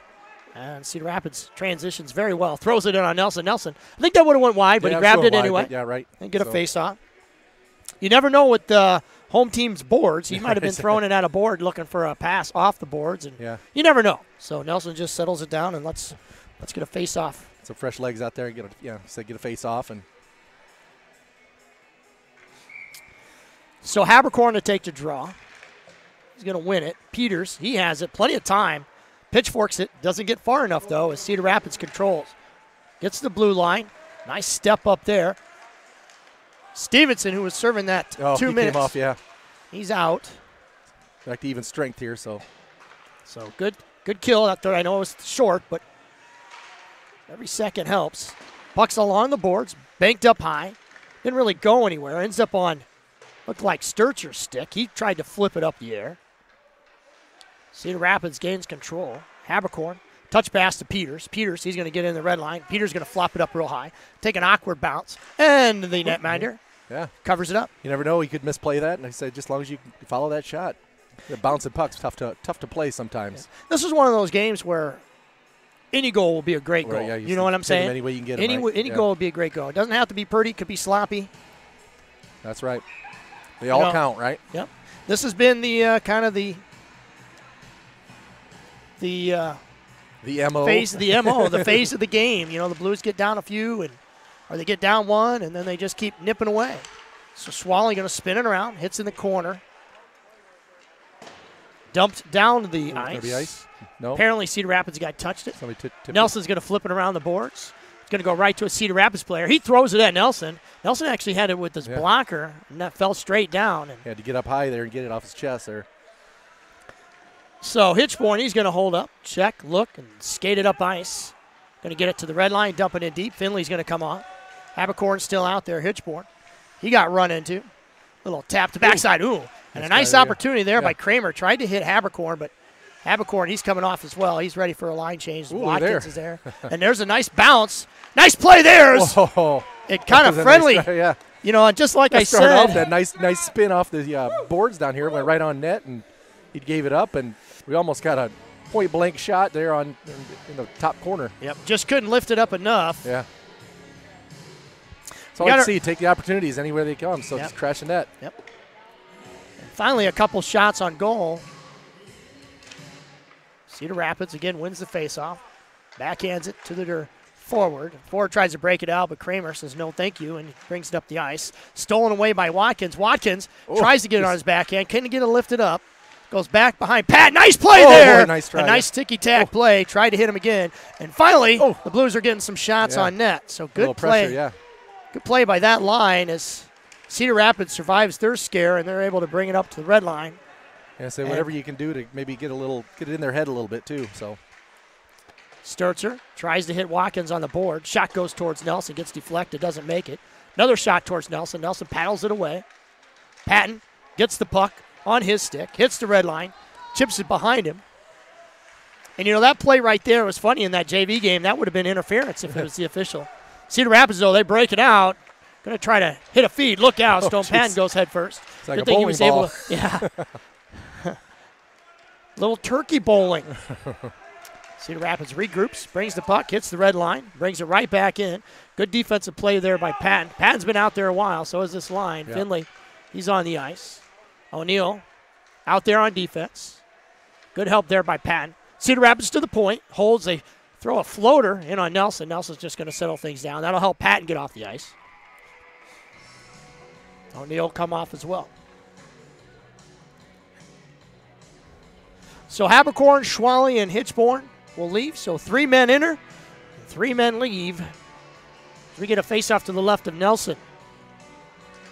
And Cedar Rapids transitions very well. Throws it in on Nelson. Nelson, I think that would have went wide, but he grabbed it anyway. Yeah, right. And get a face-off. You never know with the home team's boards. He might have been throwing it at a board looking for a pass off the boards. And you never know. So Nelson just settles it down, and let's get a face-off. Some fresh legs out there. Get a face-off. And so Habercorn to take the draw. He's going to win it. Peters, he has it. Plenty of time. Pitchforks it. Doesn't get far enough, though, as Cedar Rapids controls. Gets the blue line. Nice step up there. Stevenson, who was serving that 2 minutes. Came off, yeah. He's out. Back to even strength here, so good kill out there. I know it was short, but every second helps. Puck's along the boards, banked up high. Didn't really go anywhere. Ends up on, looked like Sturcher's stick. He tried to flip it up the air. Cedar Rapids gains control. Habercorn, touch pass to Peters. Peters, he's going to get in the red line. Peters going to flop it up real high. Take an awkward bounce. And the netminder covers it up. You never know. He could misplay that. And I said, just as long as you follow that shot. The bouncing puck's tough to play sometimes. Yeah. This is one of those games where any goal will be a great goal. Yeah, you know what I'm saying? Any way you can get any goal will be a great goal. It doesn't have to be pretty. It could be sloppy. That's right. They all count, right? Yep. This has been the kind of the MO. Phase of the MO, the phase of the game. The Blues get down a few, or they get down one, and then they just keep nipping away. So Swally going to spin it around, hits in the corner. Dumped down the ice. No. Apparently Cedar Rapids guy touched it. Nelson's going to flip it around the boards. It's going to go right to a Cedar Rapids player. He throws it at Nelson. Nelson actually had it with his blocker, and that fell straight down. And he had to get up high there and get it off his chest there. So Hitchborn, he's going to hold up, check, look, and skate it up ice. Going to get it to the red line, dump it in deep. Finley's going to come on. Habercorn's still out there. Hitchborn, he got run into. Little tap to backside. Ooh. And a nice opportunity there by Kramer. Tried to hit Habercorn, but Habercorn, he's coming off as well. He's ready for a line change. Watkins is there. And there's a nice bounce. Nice play there. It kind of friendly. Nice just like I said. Off that nice spin off the boards down here. Went right on net, and he gave it up, and we almost got a point-blank shot there in the top corner. Yep, just couldn't lift it up enough. Yeah. So I see. Take the opportunities anywhere they come, so just crash the net. Yep. Finally, a couple shots on goal. Cedar Rapids, again, wins the faceoff. Backhands it to their forward. Forward tries to break it out, but Kramer says no thank you, and he brings it up the ice. Stolen away by Watkins. Watkins tries to get it on his backhand. Couldn't get it lifted up. Goes back behind Pat. Nice play there. Nice try. A nice ticky-tack play. Tried to hit him again. And finally, the Blues are getting some shots on net. So good play. Pressure, Good play by that line as Cedar Rapids survives their scare, and they're able to bring it up to the red line. So whatever you can do to maybe get it in their head a little bit too. So Sturzer tries to hit Watkins on the board. Shot goes towards Nelson, gets deflected, doesn't make it. Another shot towards Nelson. Nelson paddles it away. Patton gets the puck on his stick, hits the red line, chips it behind him. And that play right there was funny in that JV game. That would have been interference if it was the official. Cedar Rapids, though, they break it out. Going to try to hit a feed. Look out. Stone jeez. Patton goes head first. It's like Good a thing he bowling was ball. able to. Yeah. Little turkey bowling. Cedar Rapids regroups, brings the puck, hits the red line, brings it right back in. Good defensive play there by Patton. Patton's been out there a while, so is this line. Yeah. Finley, he's on the ice. O'Neal out there on defense. Good help there by Patton. Cedar Rapids to the point, holds. They throw a floater in on Nelson. Nelson's just going to settle things down. That'll help Patton get off the ice. O'Neal come off as well. So Habercorn, Schwally, and Hitchborn will leave. So 3 men enter, 3 men leave. We get a face-off to the left of Nelson.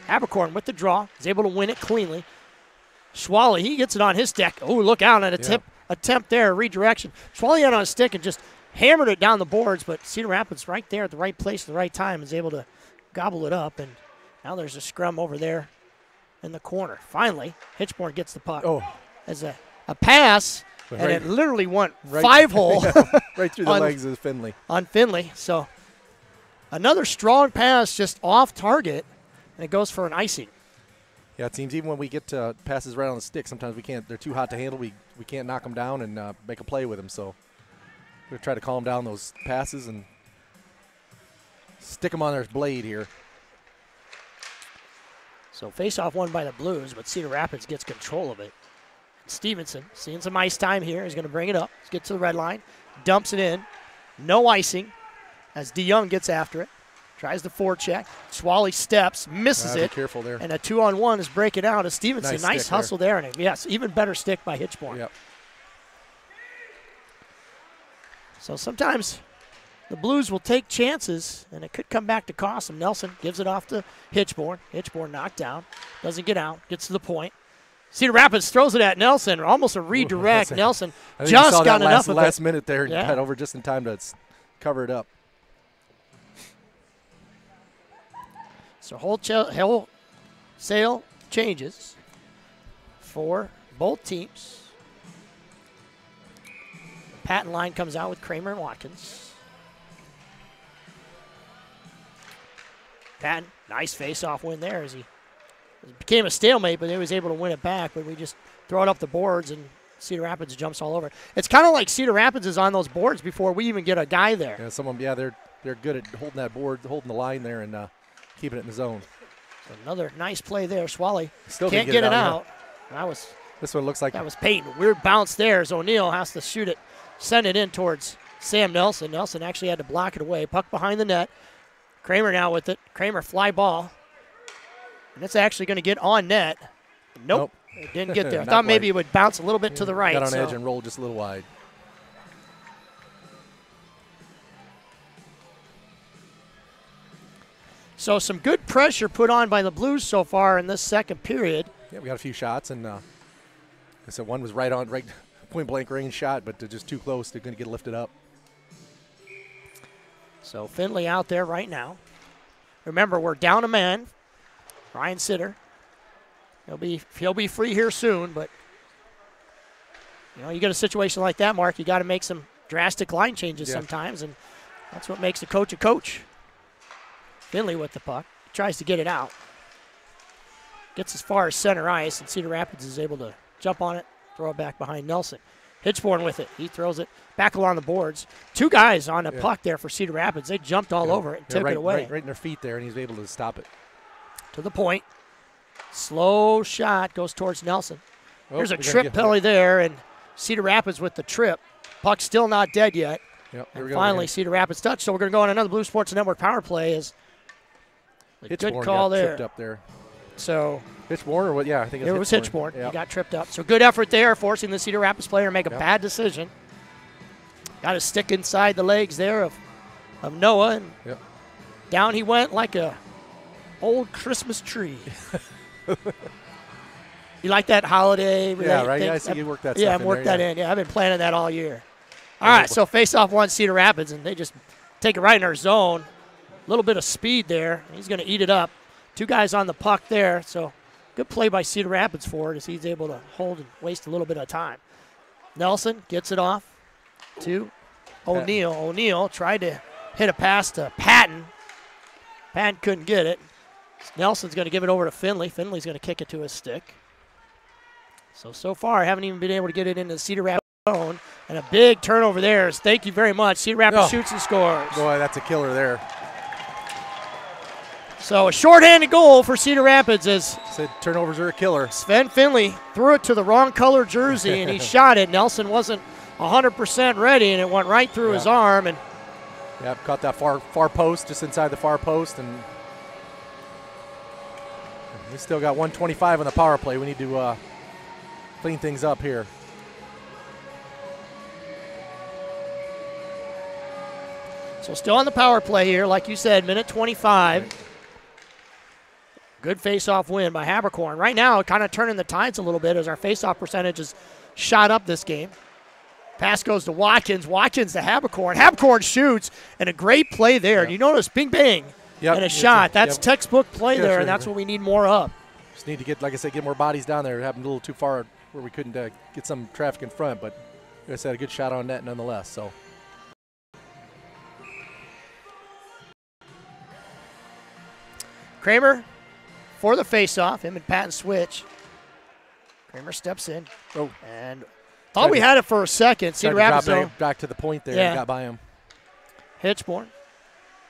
Habercorn with the draw. Is able to win it cleanly. Schwally, he gets it on his stick. Oh, look out on a attempt there, redirection. Schwally had on a stick and just hammered it down the boards, but Cedar Rapids right there at the right place at the right time is able to gobble it up. And now there's a scrum over there in the corner. Finally, Hitchborn gets the puck. Oh. As a pass, But and right- it literally went right- 5-hole Right through the legs of Finley. on Finley. So another strong pass just off target, and it goes for an icing. Yeah, it seems even when we get passes right on the stick, sometimes we can't. They're too hot to handle. We can't knock them down and make a play with them. So we're try to calm down those passes and stick them on their blade here. So face-off won by the Blues, but Cedar Rapids gets control of it. Stevenson, seeing some ice time here, is going to bring it up. Let's get to the red line. Dumps it in. No icing as DeYoung gets after it. Tries the forecheck. Schwally steps, misses Be it. careful there. And a 2-on-1 is breaking out of Stevenson. Nice stick hustle there. And yes, even better stick by Hitchborn. Yep. So sometimes the Blues will take chances, and it could come back to cost them. Nelson gives it off to Hitchborn. Hitchborn knocked down. Doesn't get out. Gets to the point. Cedar Rapids throws it at Nelson. Almost a redirect. Nelson I think you just saw got that enough of last it. minute there. Yeah. Got over just in time to cover it up. So wholesale changes for both teams. Patton line comes out with Kramer and Watkins. Patton, nice face-off win there as it became a stalemate, but he was able to win it back. But we just throw it up the boards, and Cedar Rapids jumps all over it. It's kind of like Cedar Rapids is on those boards before we even get a guy there. Yeah, they're good at holding that board, holding the line there, and keeping it in the zone. So another nice play there. Schwally Still can't get it out. This one looks like That was Peyton. Weird bounce there as O'Neal has to shoot it, send it in towards Sam Nelson. Nelson actually had to block it away. Puck behind the net. Kramer now with it. Kramer fly ball. And it's actually going to get on net. Nope. It didn't get there. I Not thought maybe quite. it would bounce a little bit to the right. got on so. edge and rolled just a little wide. So some good pressure put on by the Blues so far in this second period. Yeah, we got a few shots, and I said one was right point blank range shot, but they're just too close. They're going to get lifted up. So Finley out there right now. Remember, we're down a man. Ryan Cedar. He'll be free here soon, but you get a situation like that, Mark, you got to make some drastic line changes sometimes, and that's what makes a coach a coach. Finley with the puck. Tries to get it out. Gets as far as center ice, and Cedar Rapids is able to jump on it, throw it back behind Nelson. Hitchborn with it. He throws it back along the boards. 2 guys on the puck there for Cedar Rapids. They jumped all over it and took it away. Right in their feet there, and he's able to stop it. To the point. Slow shot goes towards Nelson. There's a we're gonna trip get- penalty there, and Cedar Rapids with the trip. Puck's still not dead yet. Yep, And finally, Cedar Rapids touch. So we're going to go on another Blue Sports Network power play. Is a good Hitchborn call got there. tripped up there. So Hitchborn or what? Yeah, I think it was Hitchborn. Yeah. He got tripped up. So good effort there, forcing the Cedar Rapids player to make a bad decision. Got a stick inside the legs there of Noah, and down he went like a old Christmas tree. You like that holiday? Yeah, right. Yeah, I see you work that Yeah, stuff I've worked that there, in. Yeah, I've been planning that all year. All right, so face-off one, Cedar Rapids, and they just take it right in our zone. A little bit of speed there. He's going to eat it up. 2 guys on the puck there, so good play by Cedar Rapids for it as he's able to hold and waste a little bit of time. Nelson gets it off to O'Neal. O'Neal tried to hit a pass to Patton. Patton couldn't get it. Nelson's going to give it over to Finley. Finley's going to kick it to his stick. So far, I haven't even been able to get it into the Cedar Rapids zone. And a big turnover there. Thank you very much. Cedar Rapids shoots and scores. Boy, that's a killer there. So a shorthanded goal for Cedar Rapids as said turnovers are a killer. Sven Finley threw it to the wrong color jersey and he shot it. Nelson wasn't 100% ready and it went right through his arm. And caught that far post, just inside the far post, and we still got 125 on the power play. We need to clean things up here. So still on the power play here, like you said, minute 25. Good face-off win by Habercorn. Right now, kind of turning the tides a little bit as our face-off percentage has shot up this game. Pass goes to Watkins. Watkins to Habercorn. Habercorn shoots, and a great play there. Yep. You notice, bing, bang, and a shot. That's textbook play there, and that's what we need more of. Just need to get, like I said, get more bodies down there. It happened a little too far where we couldn't get some traffic in front, but like I said, a good shot on net nonetheless. So. Kramer for the face-off. Him and Patton switch. Kramer steps in. And thought we had it for a second. Cedar Rapids back to the point there. Yeah. Got by him. Hitchborn.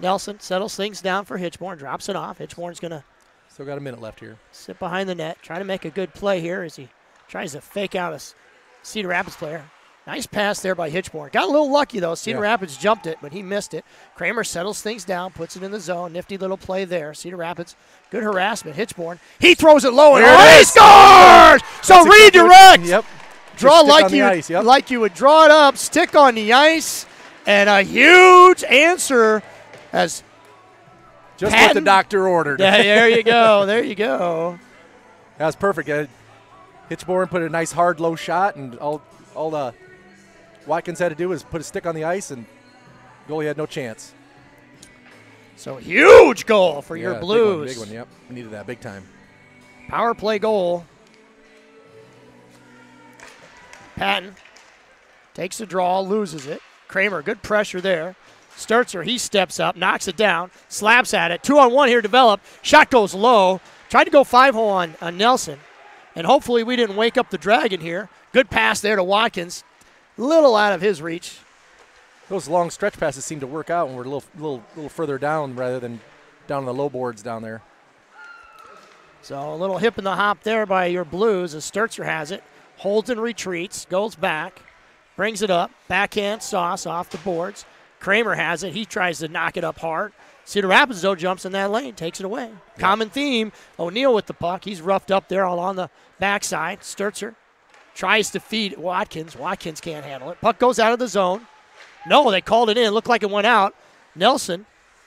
Nelson settles things down for Hitchborn. Drops it off. Hitchborn's going to. Still got a minute left here. Sit behind the net. Trying to make a good play here as he tries to fake out a Cedar Rapids player. Nice pass there by Hitchborn. Got a little lucky, though. Cedar Rapids jumped it, but he missed it. Kramer settles things down, puts it in the zone. Nifty little play there. Cedar Rapids, good harassment. Hitchborn, he throws it low, and he scores! So redirect. Yep. Draw like you would draw it up, stick on the ice, and a huge answer as just what the doctor ordered. Yeah, there you go. There you go. That was perfect. Hitchborn put a nice hard low shot, and all the Watkins had to do was put a stick on the ice, and goalie had no chance. So huge goal for your Blues. Big one, yep. We needed that big time. Power play goal. Patton takes the draw, loses it. Kramer, good pressure there. Sturzer, he steps up, knocks it down, slaps at it. 2-on-1 here developed. Shot goes low. Tried to go 5-hole on Nelson. And hopefully we didn't wake up the Dragon here. Good pass there to Watkins. Little out of his reach. Those long stretch passes seem to work out when we're a little further down rather than down on the low boards down there. So a little hip in the hop there by your Blues as Sturzer has it. Holds and retreats, goes back, brings it up. Backhand sauce off the boards. Kramer has it. He tries to knock it up hard. Cedar Rapids, though, jumps in that lane, takes it away. Yeah. Common theme, O'Neal with the puck. He's roughed up there all on the backside. Sturzer tries to feed Watkins. Watkins can't handle it. Puck goes out of the zone. No, they called it in. Looked like it went out. Nelson,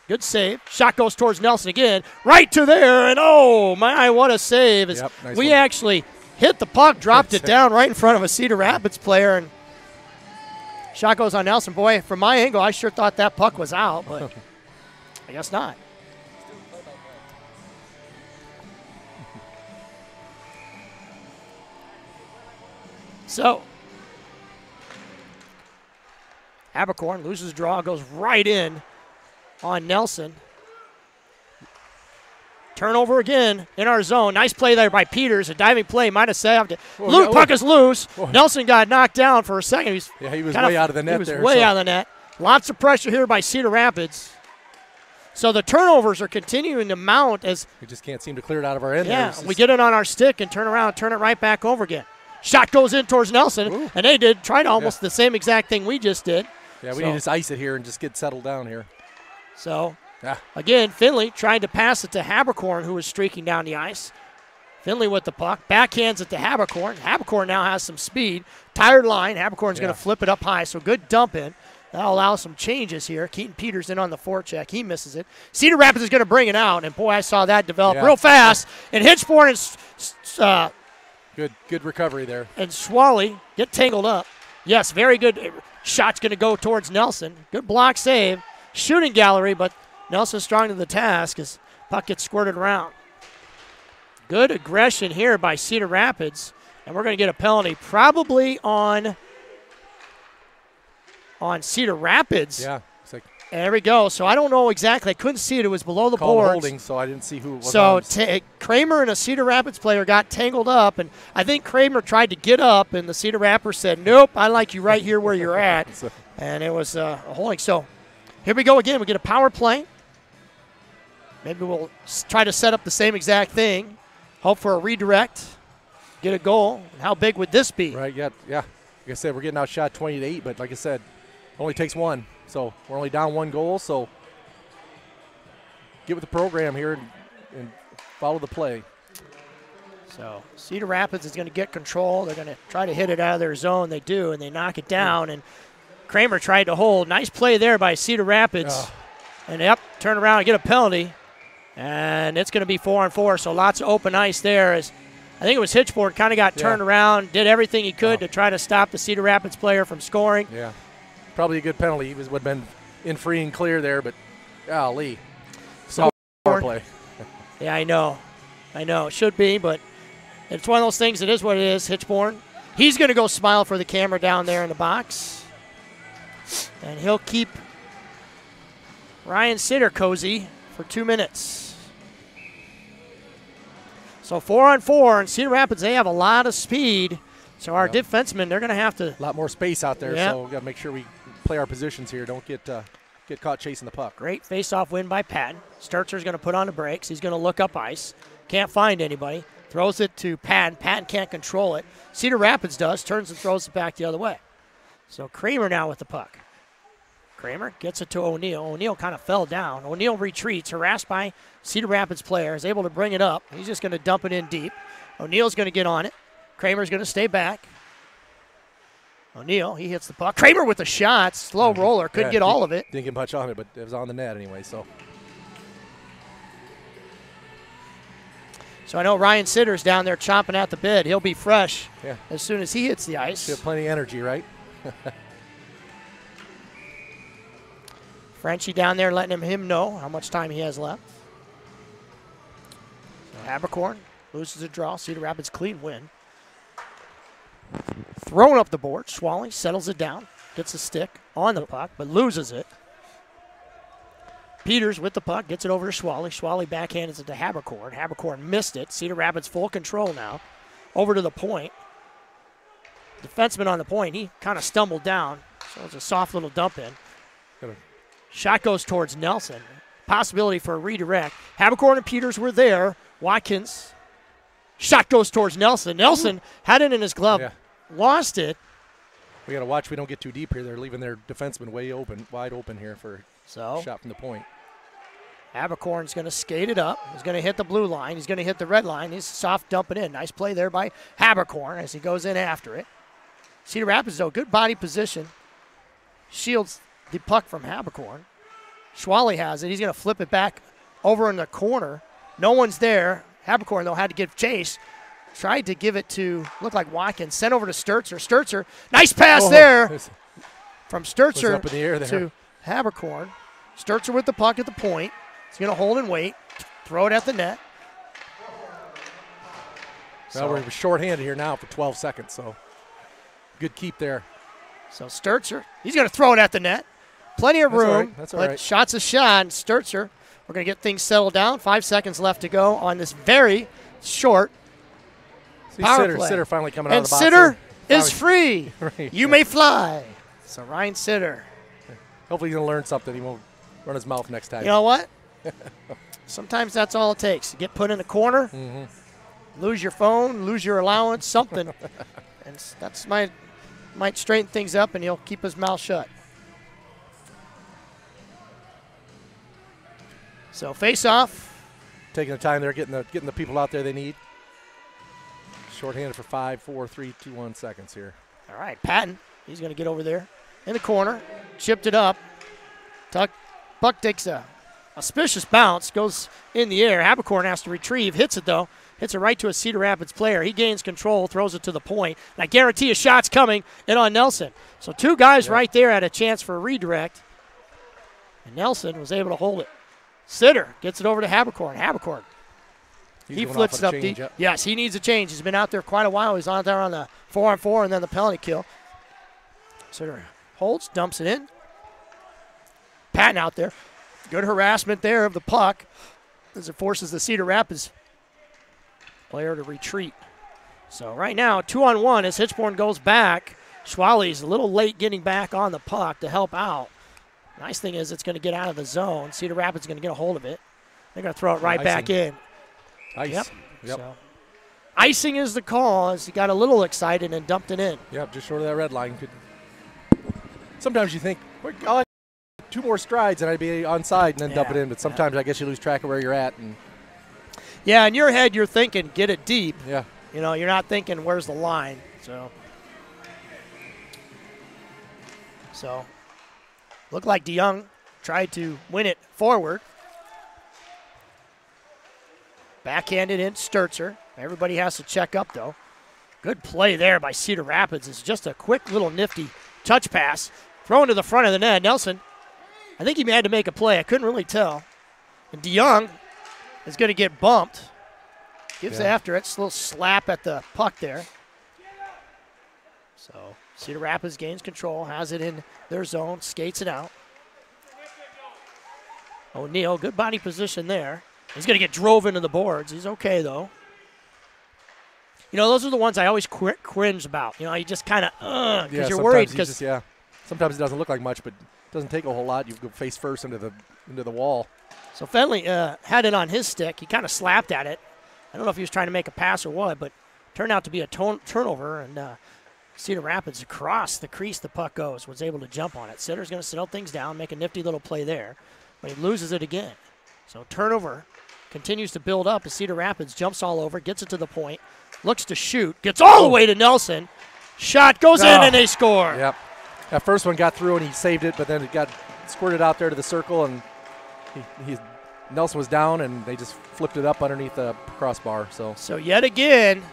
good save. Shot goes towards Nelson again. Right to there, and oh, my, what a save. Nice we one. Actually hit the puck, dropped it down right in front of a Cedar Rapids player, and shot goes on Nelson. Boy, from my angle, I sure thought that puck was out, but I guess not. So, Habercorn loses draw, goes right in on Nelson. Turnover again in our zone. Nice play there by Peters. A diving play, might have saved it. Puck is loose. Whoa. Nelson got knocked down for a second. He was way out of the net there. He was way out of the net. Lots of pressure here by Cedar Rapids. So the turnovers are continuing to mount as we just can't seem to clear it out of our end. Yeah, we get it on our stick and turn around, turn it right back over again. Shot goes in towards Nelson, and they tried almost the same exact thing we just did. Yeah, we need to just ice it here and just get settled down here. So, again, Finley tried to pass it to Habercorn, who was streaking down the ice. Finley with the puck, backhands it to Habercorn. Habercorn now has some speed. Tired line, Habercorn's going to flip it up high, so good dump in. That'll allow some changes here. Keaton Peters in on the forecheck. He misses it. Cedar Rapids is going to bring it out, and boy, I saw that develop real fast. And Hitchborn is good recovery there. And Swally get tangled up. Yes, very good. Shot's going to go towards Nelson. Good block save. Shooting gallery, but Nelson's strong to the task as puck gets squirted around. Good aggression here by Cedar Rapids, and we're going to get a penalty probably on Cedar Rapids. Yeah, it's like There we go. So I don't know exactly. I couldn't see it. It was below the Called boards. holding, so I didn't see who it was. So on. Kramer and a Cedar Rapids player got tangled up, and I think Kramer tried to get up, and the Cedar Rapids said, nope, I like you right here where you're at. And it was a holding. So here we go again. We get a power play. Maybe we'll try to set up the same exact thing, hope for a redirect, get a goal. How big would this be? Right, yeah. Like I said, we're getting outshot 20-8, but like I said, only takes one. So we're only down 1 goal, so get with the program here and follow the play. So Cedar Rapids is going to get control. They're going to try to hit it out of their zone. They do, and they knock it down. And Kramer tried to hold. Nice play there by Cedar Rapids. And, turn around and get a penalty. And it's going to be 4-on-4, so lots of open ice there. As I think it was Hitchboard kind of got turned around, did everything he could to try to stop the Cedar Rapids player from scoring. Yeah, probably a good penalty. He would have been in free and clear there, but golly. Soft power play. Yeah, I know. It should be, but it's one of those things. It is what it is. Hitchborn. He's going to go smile for the camera down there in the box. And he'll keep Ryan Cedar cozy for 2 minutes. So 4-on-4, and Cedar Rapids, they have a lot of speed. So our defensemen, they're going to have to. A lot more space out there, so we've got to make sure we play our positions here. Don't get caught chasing the puck. Great face-off win by Patton. Sturtzer's going to put on the brakes. He's going to look up ice. Can't find anybody. Throws it to Patton. Patton can't control it. Cedar Rapids does. Turns and throws it back the other way. So Kramer now with the puck. Kramer gets it to O'Neill. O'Neill kind of fell down. O'Neill retreats, harassed by Cedar Rapids player, is able to bring it up. He's just going to dump it in deep. O'Neill's going to get on it. Kramer's going to stay back. O'Neill, he hits the puck. Kramer with the shot. Slow roller. Couldn't get all of it. Didn't get much on it, but it was on the net anyway. So I know Ryan Ceddar's down there chomping at the bit. He'll be fresh as soon as he hits the ice. He has plenty of energy, right? Frenchie down there letting him know how much time he has left. So Abercorn loses a draw. Cedar Rapids clean win. Thrown up the board. Schwally settles it down. Gets a stick on the puck, but loses it. Peters with the puck. Gets it over to Schwally. Schwally backhands it to Habercorn. Habercorn missed it. Cedar Rapids full control now. Over to the point. Defenseman on the point. He kind of stumbled down. So it's a soft little dump in. Shot goes towards Nelson. Possibility for a redirect. Habercorn and Peters were there. Watkins. Shot goes towards Nelson. Nelson had it in his glove. Lost it. We got to watch we don't get too deep here. They're leaving their defenseman wide open here for a shot from the point. Habercorn's going to skate it up. He's going to hit the blue line. He's going to hit the red line. He's soft dumping in. Nice play there by Habercorn as he goes in after it. Cedar Rapids, though, good body position. Shields the puck from Habercorn. Schwally has it. He's going to flip it back over in the corner. No one's there. Habercorn, though, had to give chase. Tried to give it to, looked like Watkins. Sent over to Sturtzer. Sturtzer, nice pass there from Sturtzer up in the air there. to Habercorn. Sturtzer with the puck at the point. He's going to hold and wait. Throw it at the net. Well, we're shorthanded here now for 12 seconds, so good keep there. So Sturtzer, he's going to throw it at the net. Plenty of room. That's all right. Shot's a shot. Sturtzer, we're going to get things settled down. 5 seconds left to go on this very short power play. Cedar finally coming out of the box. And Cedar is free. Right. You may fly. So Ryan Cedar. Hopefully he's going to learn something. He won't run his mouth next time. You know what? Sometimes that's all it takes. You get put in a corner, lose your phone, lose your allowance, something. And that's might straighten things up, and he'll keep his mouth shut. So face off. Taking the time there, getting the people out there they need. Shorthanded for 5, 4, 3, 2, 1 seconds here. All right, Patton. He's going to get over there in the corner. Chipped it up. Puck takes a auspicious bounce. Goes in the air. Habercorn has to retrieve. Hits it, though. Hits it right to a Cedar Rapids player. He gains control. Throws it to the point. And I guarantee a shot's coming in on Nelson. So 2 guys right there had a chance for a redirect. And Nelson was able to hold it. Cedar gets it over to Habercorn. Habercorn. He flips it up deep. Yes, he needs a change. He's been out there quite a while. He's on there on the 4-on-4 and then the penalty kill. Cedar holds, dumps it in. Patton out there. Good harassment there of the puck as it forces the Cedar Rapids player to retreat. So right now, 2-on-1 as Hitchborn goes back. Schwally's a little late getting back on the puck to help out. Nice thing is it's going to get out of the zone. Cedar Rapids is going to get a hold of it. They're going to throw it right back in. Ice. Yep. So, icing is the call as he got a little excited and dumped it in. Yep, just short of that red line. Sometimes you think, I'll 2 more strides and I'd be onside and then dump it in. But sometimes I guess you lose track of where you're at. And yeah, in your head you're thinking, get it deep. Yeah. You know, you're not thinking, where's the line? So looked like DeYoung tried to win it forward. Backhanded in Sturzer. Everybody has to check up, though. Good play there by Cedar Rapids. It's just a quick little nifty touch pass. Thrown to the front of the net. Nelson, I think he had to make a play. I couldn't really tell. And DeYoung is going to get bumped. Gives after it. It's a little slap at the puck there. So Cedar Rapids gains control, has it in their zone, skates it out. O'Neal, good body position there. He's going to get drove into the boards. He's okay, though. You know, those are the ones I always cringe about. You know, you just kind of, because you're worried. Sometimes it doesn't look like much, but it doesn't take a whole lot. You go face first into the wall. So Fenley had it on his stick. He kind of slapped at it. I don't know if he was trying to make a pass or what, but turned out to be a turnover, and Cedar Rapids across the crease the puck goes, was able to jump on it. Sitter's going to settle things down, make a nifty little play there, but he loses it again. So turnover continues to build up as Cedar Rapids jumps all over, gets it to the point, looks to shoot, gets all the way to Nelson. Shot goes in and they score. Yep. That first one got through and he saved it, but then it got squirted out there to the circle, and Nelson was down and they just flipped it up underneath the crossbar. So yet again,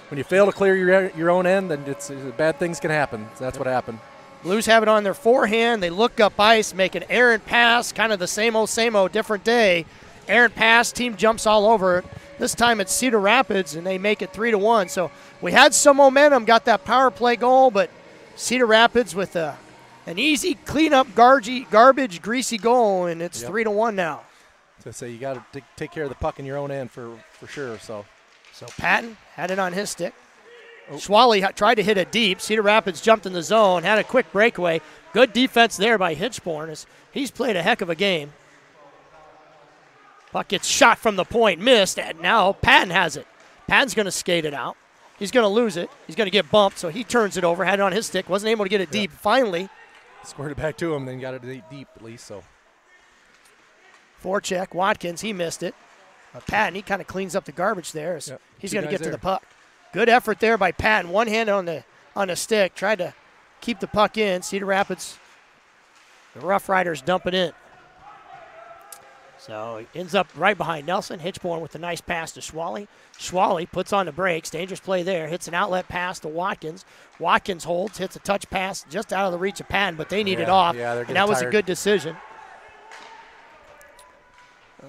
when you fail to clear your own end, then bad things can happen. So that's what happened. Blues have it on their forehand. They look up ice, make an errant pass, kind of the same old, different day. Errant pass, team jumps all over it. This time it's Cedar Rapids, and they make it 3-1. So we had some momentum, got that power play goal, but Cedar Rapids with an easy cleanup, garbage, greasy goal, and it's 3-1 now. So you got to take care of the puck in your own end for sure. So Patton had it on his stick. Schwally tried to hit it deep. Cedar Rapids jumped in the zone, had a quick breakaway. Good defense there by Hitchborn as he's played a heck of a game. Puck gets shot from the point, missed, and now Patton has it. Patton's going to skate it out. He's going to lose it. He's going to get bumped, so he turns it over, had it on his stick, wasn't able to get it deep. Finally. Squared it back to him, then got it deep at least. So forecheck, Watkins, he missed it. Patton, he kind of cleans up the garbage there. He's going to get to the puck. Good effort there by Patton. One hand on the stick. Tried to keep the puck in. Cedar Rapids, the RoughRiders dump it in. So he ends up right behind Nelson. Hitchborn with a nice pass to Schwally. Schwally puts on the brakes. Dangerous play there. Hits an outlet pass to Watkins. Watkins holds, hits a touch pass just out of the reach of Patton, but they need it off. And that was a good decision.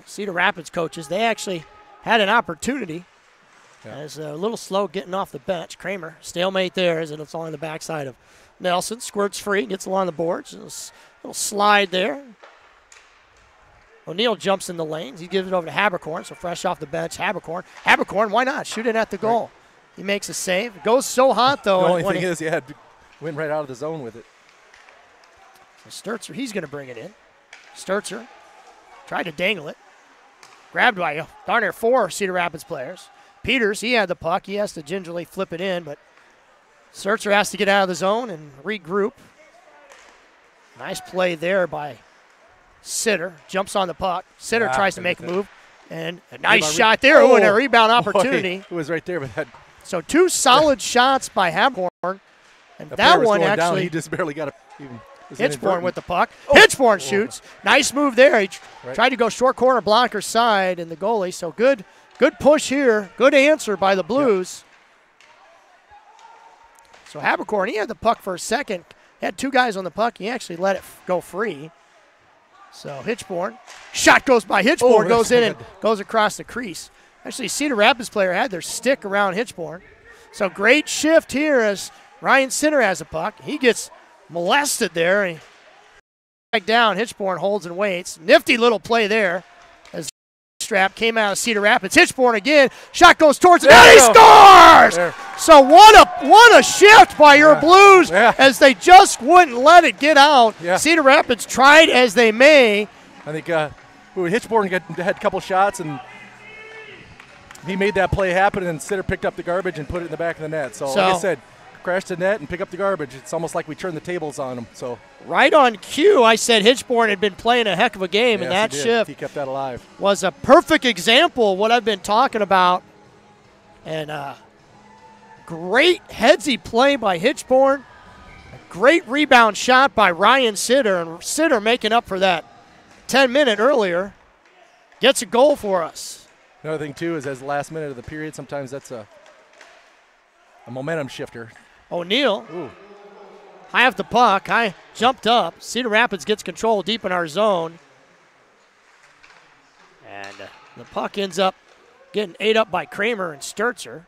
Cedar Rapids coaches, they actually had an opportunity. As a little slow getting off the bench. Kramer, stalemate there as it's on the backside of Nelson. Squirts free, gets along the boards. A little slide there. O'Neal jumps in the lanes. He gives it over to Haberkorn, so fresh off the bench, Haberkorn, why not? Shoot it at the goal. He makes a save. It goes so hot, though. The only thing is, went right out of the zone with it. So Sturzer, he's going to bring it in. Sturzer tried to dangle it. Grabbed by darn near 4 Cedar Rapids players. Peters, he had the puck. He has to gingerly flip it in, but Sturzer has to get out of the zone and regroup. Nice play there by Cedar. Jumps on the puck. Cedar tries to make a move. And a nice shot there. And a rebound opportunity. It was right there. But so 2 solid shots by Haberkorn. And that one actually. Down. He just barely got it. Hitchborn with the puck. Hitchborn shoots. Nice move there. He tried to go short corner blocker side and the goalie. So good push here. Good answer by the Blues. So Haberkorn, he had the puck for a second. He had 2 guys on the puck. He actually let it go free. So Hitchborn. Shot goes by Hitchborn, goes in and goes across the crease. Actually, Cedar Rapids player had their stick around Hitchborn. So great shift here as Ryan Cedar has a puck. He gets molested there. down. Hitchborn holds and waits. Nifty little play there as strap came out of Cedar Rapids. Hitchborn again. Shot goes towards it. And he scores! There. So what a shift by your Blues as they just wouldn't let it get out. Yeah. Cedar Rapids tried as they may. I think Hitchborn had a couple shots, and he made that play happen, and Cedar picked up the garbage and put it in the back of the net. So like I said, crash the net and pick up the garbage. It's almost like we turned the tables on them. So right on cue, I said Hitchborn had been playing a heck of a game, yes, and that shift he kept that alive. Was a perfect example of what I've been talking about. And great headsy play by Hitchborn. A great rebound shot by Ryan Cedar, and Cedar making up for that 10-minute earlier. Gets a goal for us. Another thing, too, is as the last minute of the period, sometimes that's a momentum shifter. O'Neal, high off the puck, high jumped up. Cedar Rapids gets control deep in our zone. And the puck ends up getting ate up by Kramer and Sturzer.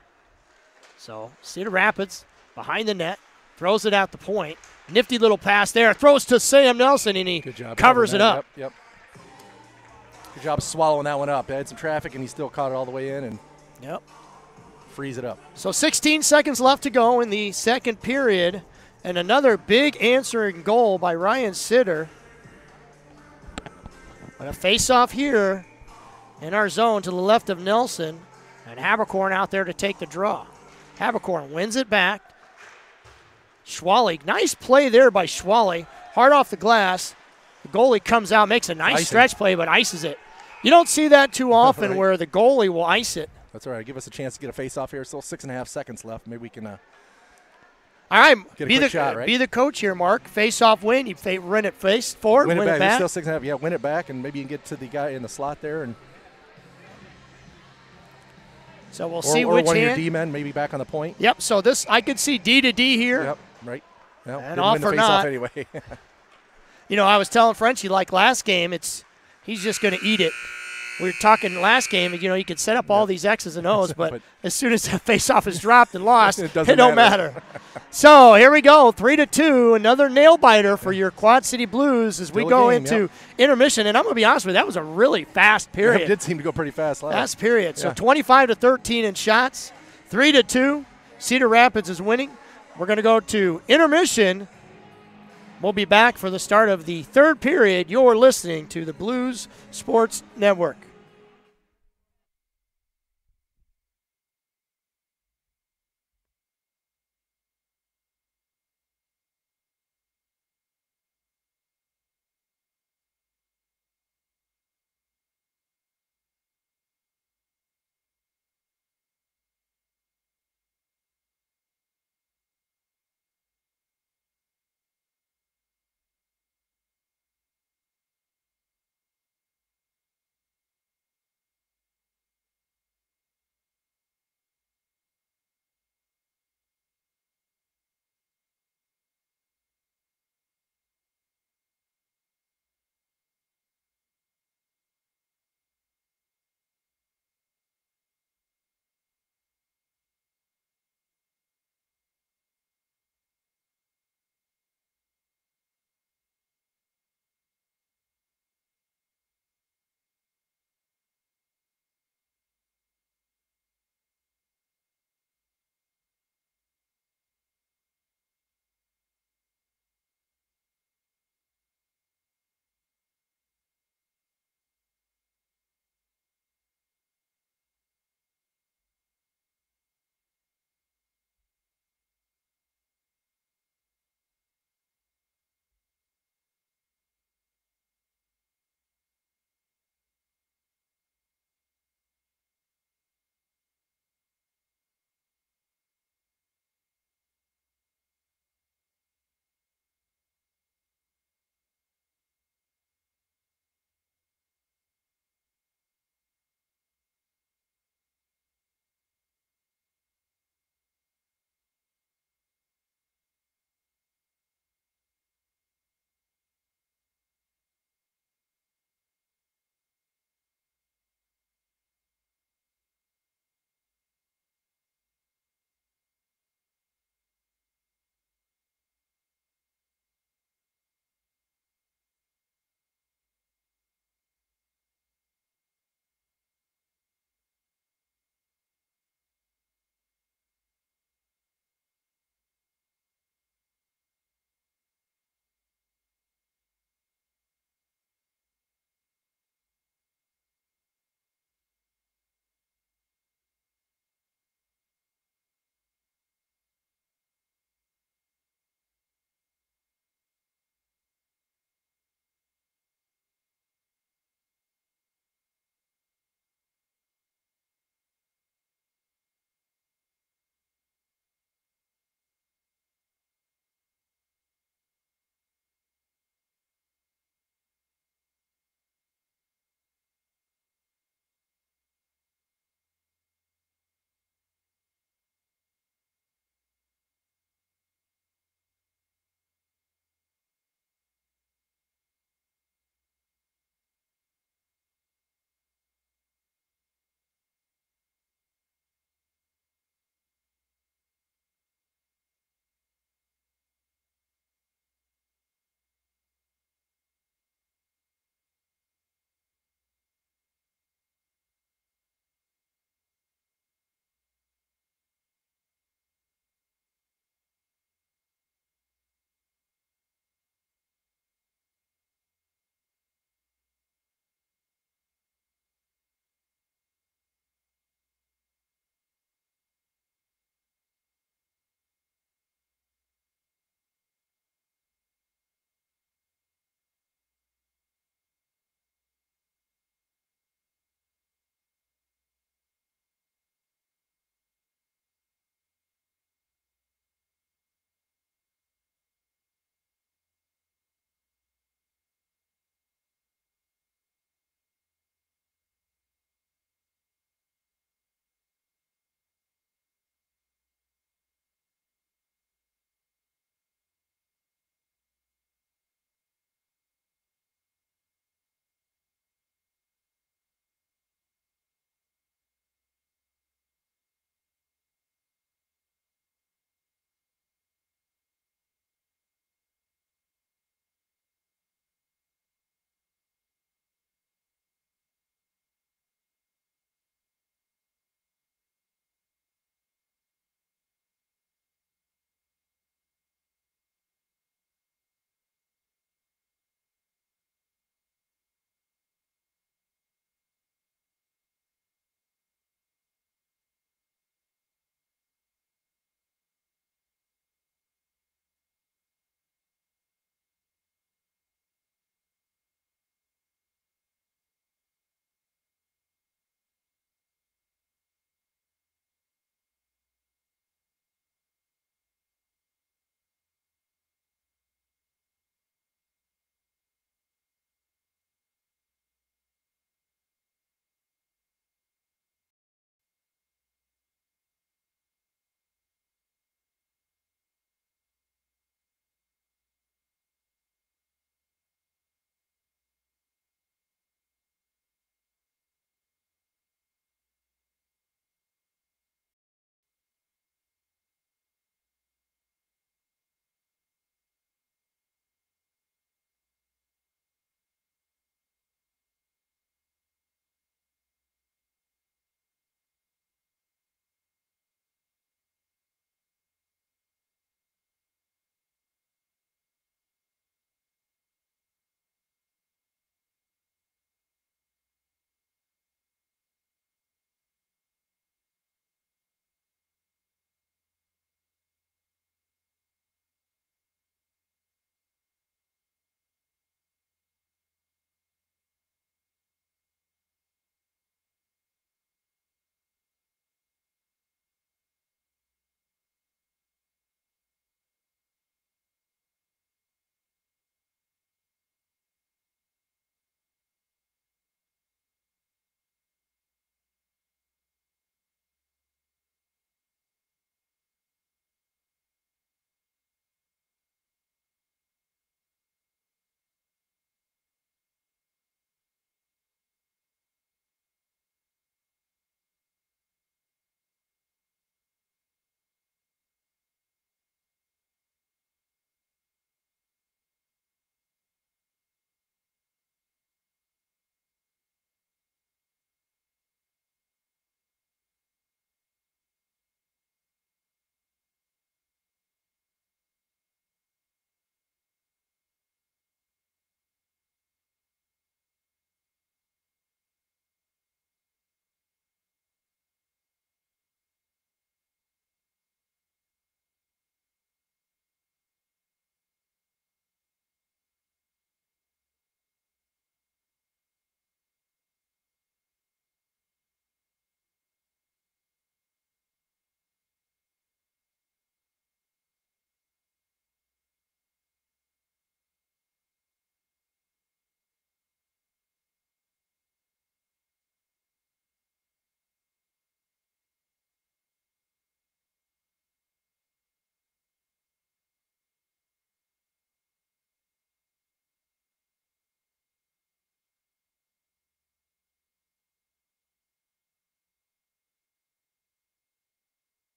So Cedar Rapids behind the net, throws it at the point. Nifty little pass there, throws to Sam Nelson, and he covers it up. Yep. Good job swallowing that one up. They had some traffic, and he still caught it all the way in and frees it up. So 16 seconds left to go in the second period, and another big answering goal by Ryan Cedar. And a face-off here in our zone to the left of Nelson, and Habercorn out there to take the draw. Habercorn wins it back. Schwally, nice play there by Schwally. Hard off the glass. The goalie comes out, makes a nice stretch play, but ices it. You don't see that too often where the goalie will ice it. That's all right. Give us a chance to get a face-off here. Still 6.5 seconds left. Maybe we can all right, get a quick shot, right? Be the coach here, Mark. Face-off win. You run it face forward, win it back. Still 6.5. Yeah, win it back, and maybe you can get to the guy in the slot there. And so we'll see which or one hand. of your D-men maybe back on the point. Yep, so this I could see D to D here. Yep, right. Well, and didn't off win the or face-off not. anyway. You know, I was telling Frenchie, like last game, he's just going to eat it. We were talking last game, you know, you could set up all these X's and O's, but as soon as that face-off is dropped and lost, it don't matter. So here we go, 3-2, another nail-biter for your Quad City Blues as we go into intermission. And I'm going to be honest with you, that was a really fast period. It did seem to go pretty fast last. Fast period. So 25-13 in shots, 3-2. Cedar Rapids is winning. We're going to go to intermission. We'll be back for the start of the third period. You're listening to the Blues Sports Network.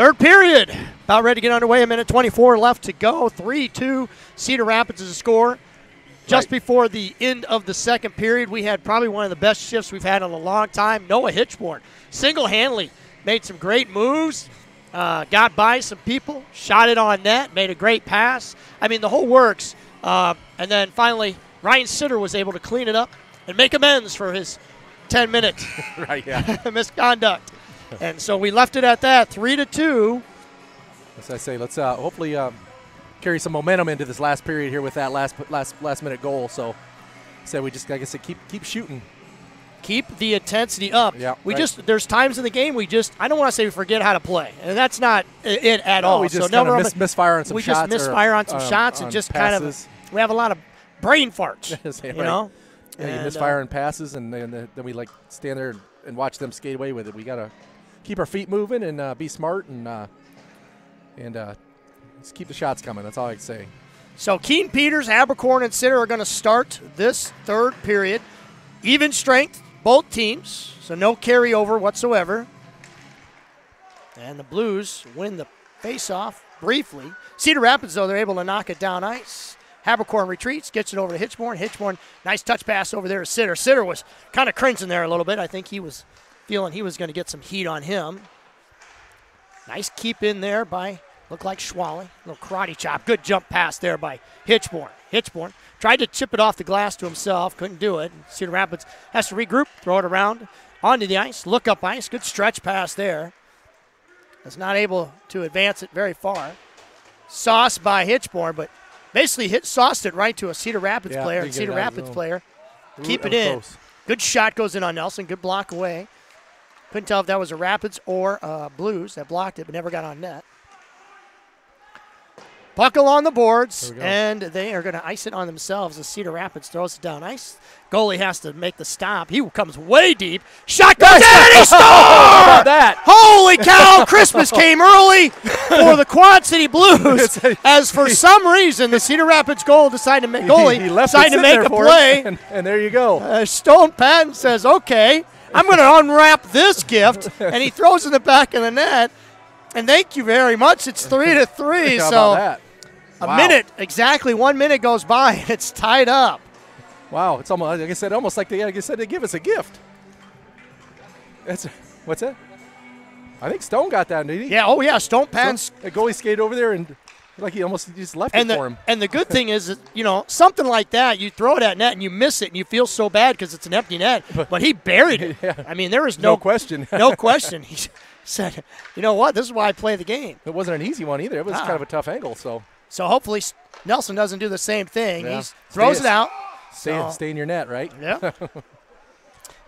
Third period, about ready to get underway. 1:24 left to go. 3-2, Cedar Rapids is the score. Just before the end of the second period, we had probably one of the best shifts we've had in a long time. Noah Hitchborn single-handedly made some great moves, got by some people, shot it on net, made a great pass. I mean, the whole works. And then finally, Ryan Cedar was able to clean it up and make amends for his 10-minute misconduct. And so we left it at that, 3-2. As I say, let's hopefully carry some momentum into this last period here with that last minute goal. So we just, like I said, keep shooting. Keep the intensity up. Yeah, there's times in the game I don't want to say we forget how to play, and that's not it at all. We just kind of misfire on some shots. We just misfire on some shots and just passes. kind of, we have a lot of brain farts, you know? Yeah, you misfire on passes, and then we like stand there and watch them skate away with it. We got to keep our feet moving and be smart and just keep the shots coming. That's all I can say. So Keene Peters, Abercorn, and Cedar are going to start this third period. Even strength, both teams, so no carryover whatsoever. And the Blues win the face-off briefly. Cedar Rapids, though, they're able to knock it down ice. Abercorn retreats, gets it over to Hitchborn. Hitchborn, nice touch pass over there to Cedar. Cedar was kind of cringing there a little bit. I think he was feeling he was going to get some heat on him. Nice keep in there by, looked like Schwally. Little karate chop. Good jump pass there by Hitchborn. Hitchborn tried to chip it off the glass to himself. Couldn't do it. Cedar Rapids has to regroup, throw it around onto the ice. Look up ice. Good stretch pass there. Was not able to advance it very far. Sauced by Hitchborn, but basically sauced it right to a Cedar Rapids player. And Cedar Rapids player keep it in. Close. Good shot goes in on Nelson. Good block away. Couldn't tell if that was a Rapids or Blues that blocked it, but never got on net. Puck along the boards, and they are going to ice it on themselves as Cedar Rapids throws it down ice. Goalie has to make the stop. He comes way deep. Shot goes in, and he scored! That? Holy cow, Christmas came early for the Quad City Blues, as for some reason the Cedar Rapids goalie decided to make a play. And there you go. Stone Patton says, okay, I'm going to unwrap this gift, and he throws it in the back of the net. And thank you very much. It's 3-3. How so about that? minute, exactly 1 minute goes by, and it's tied up. Wow, it's almost like I said, they give us a gift. What's that? I think Stone got that, did he? Yeah. Oh yeah, Stone Patton's the goalie skated over there and like he almost just left it for him. And the good thing is, something like that, you throw it at net and you miss it, and you feel so bad because it's an empty net. But he buried it. Yeah. I mean, there was no question. No question. He said, you know what? This is why I play the game. It wasn't an easy one either. It was kind of a tough angle. So hopefully Nelson doesn't do the same thing. Yeah. He throws it out. Stay in your net, right? Yeah.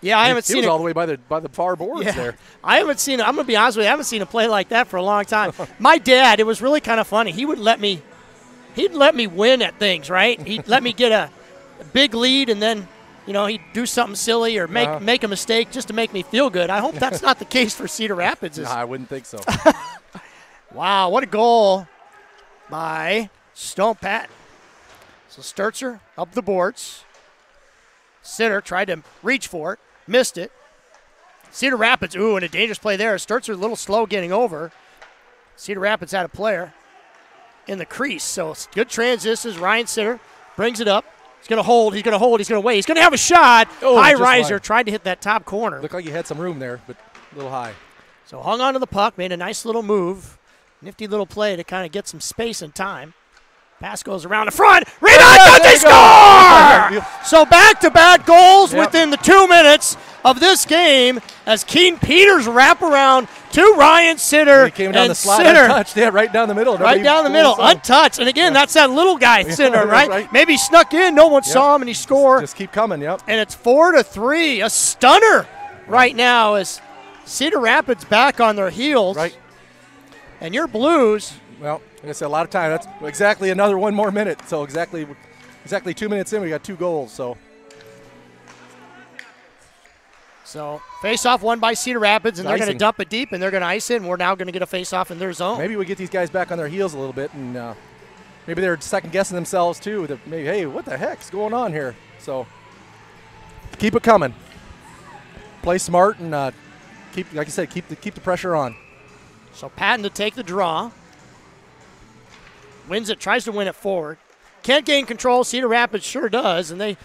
Yeah, I haven't seen it. He was all the way by the far boards there. I haven't seen it. I'm going to be honest with you. I haven't seen a play like that for a long time. My dad, it was really kind of funny. He'd let me win at things, right? He'd let me get a big lead, and then he'd do something silly or make a mistake just to make me feel good. I hope that's not the case for Cedar Rapids. No, I wouldn't think so. Wow, what a goal by Stone Patton. So Sturzer up the boards. Cedar tried to reach for it, missed it. Cedar Rapids, and a dangerous play there. Sturzer a little slow getting over. Cedar Rapids had a player in the crease, so good transitions. Ryan Cedar brings it up. He's going to hold. He's going to wait. He's going to have a shot. High riser tried to hit that top corner. Looked like he had some room there, but a little high. So hung on to the puck, made a nice little move. Nifty little play to kind of get some space and time. Pass goes around the front. Rebound, they score! So back-to-back goals within the 2 minutes of this game as Keene Peters wrap around to Ryan Cedar. He came down the slot untouched. Yeah, right down the middle. Right down the middle, untouched. And again, that's that little guy, Cedar, right? Maybe he snuck in, no one saw him, and he scored. Just keep coming, yep. And it's 4-3, a stunner right now as Cedar Rapids back on their heels. Right. And your Blues. Well, like I said, a lot of time. That's exactly another 1 more minute. So exactly 2 minutes in, we got 2 goals. So face-off won by Cedar Rapids, and they're going to dump it deep, and they're going to ice it, and we're now going to get a face-off in their zone. Maybe we get these guys back on their heels a little bit, and maybe they're second-guessing themselves too. That maybe, hey, what the heck's going on here? So keep it coming. Play smart and keep, like I said, keep the pressure on. So Patton to take the draw. Wins it, tries to win it forward. Can't gain control. Cedar Rapids sure does, and they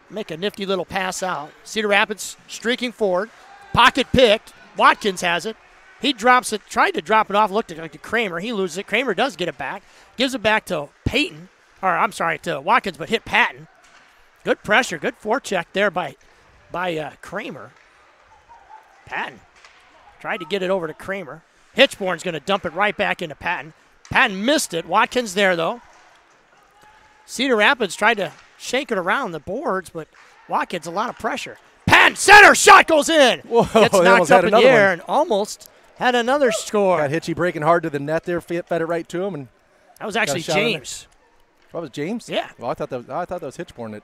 make a nifty little pass out. Cedar Rapids streaking forward. Pocket picked. Watkins has it. He drops it, tried to drop it off, looked at it to Kramer. He loses it. Kramer does get it back. Gives it back to Peyton. Or, I'm sorry, to Watkins, but hit Patton. Good pressure. Good forecheck there by Kramer. Patton tried to get it over to Kramer. Hitchborn's going to dump it right back into Patton. Patton missed it. Watkins there, though. Cedar Rapids tried to shake it around the boards, but Watkins, a lot of pressure. Patton, center, shot goes in. Whoa, gets knocked up in the air and almost had another score. Got Hitchy breaking hard to the net there, fed it right to him. And that was actually James. That was James? Yeah. Well, I thought that was Hitchborn.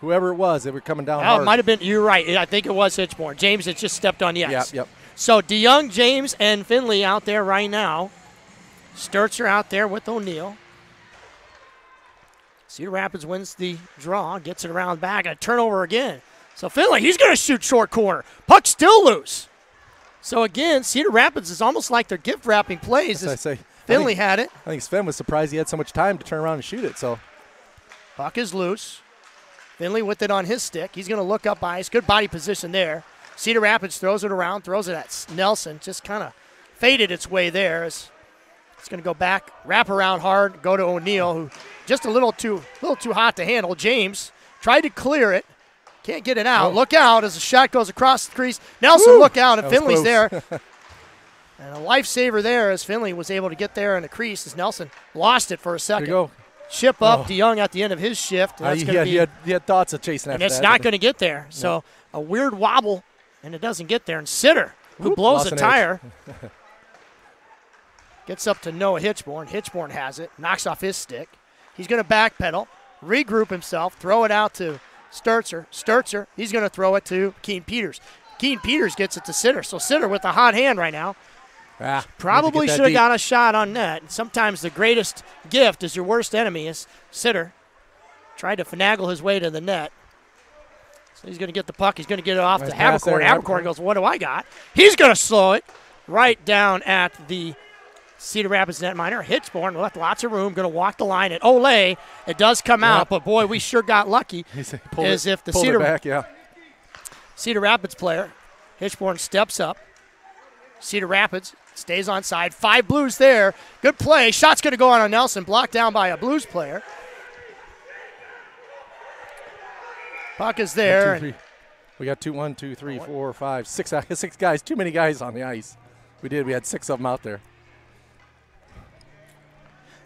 Whoever it was, they were coming down Oh, hard. it might have been. You're right. I think it was Hitchborn. James had just stepped on the ice. Yep. So DeYoung, James, and Finley out there right now. Sturzer out there with O'Neill. Cedar Rapids wins the draw, gets it around back, and a turnover again. So Finley, he's going to shoot short corner. Puck still loose. So again, Cedar Rapids is almost like they're gift wrapping plays. I say. Finley had it. I think Sven was surprised he had so much time to turn around and shoot it. So puck is loose. Finley with it on his stick. He's going to look up ice. Good body position there. Cedar Rapids throws it around, throws it at Nelson. Just kind of faded its way there. It's going to go back, wrap around hard, go to O'Neill, who just a little too hot to handle. James tried to clear it. Can't get it out. Oh. Look out as the shot goes across the crease. Nelson, look out, and Finley's close. there. And a lifesaver there as Finley was able to get there in the crease as Nelson lost it for a second. There you go. Chip up DeYoung at the end of his shift. That's he gonna be, had thoughts of chasing after and it's that. not going to get there. So a weird wobble, and it doesn't get there. And Sitter, who blows a tire, gets up to Noah Hitchborn. Hitchborn has it, knocks off his stick. He's going to backpedal, regroup himself, throw it out to Sturzer. Sturzer, he's going to throw it to Keen Peters. Keen Peters gets it to Sitter. So Sitter with the hot hand right now. Probably should have got a shot on net. Sometimes the greatest gift is your worst enemy, is Sitter. Tried to finagle his way to the net. So he's going to get the puck. He's going to get it off to Habercorn. Habercorn goes, what do I got? He's going to slow it right down at the Cedar Rapids netminder. Hitchborn left lots of room, going to walk the line. And Olay, it does come out, but boy, we sure got lucky. If the Cedar Rapids player, Hitchborn steps up. Cedar Rapids stays on side. 5 Blues there. Good play. Shot's going to go on Nelson. Blocked down by a Blues player. Puck is there. We got 1, 2, 3, 4, 5, 6 guys. Too many guys on the ice. We had 6 of them out there.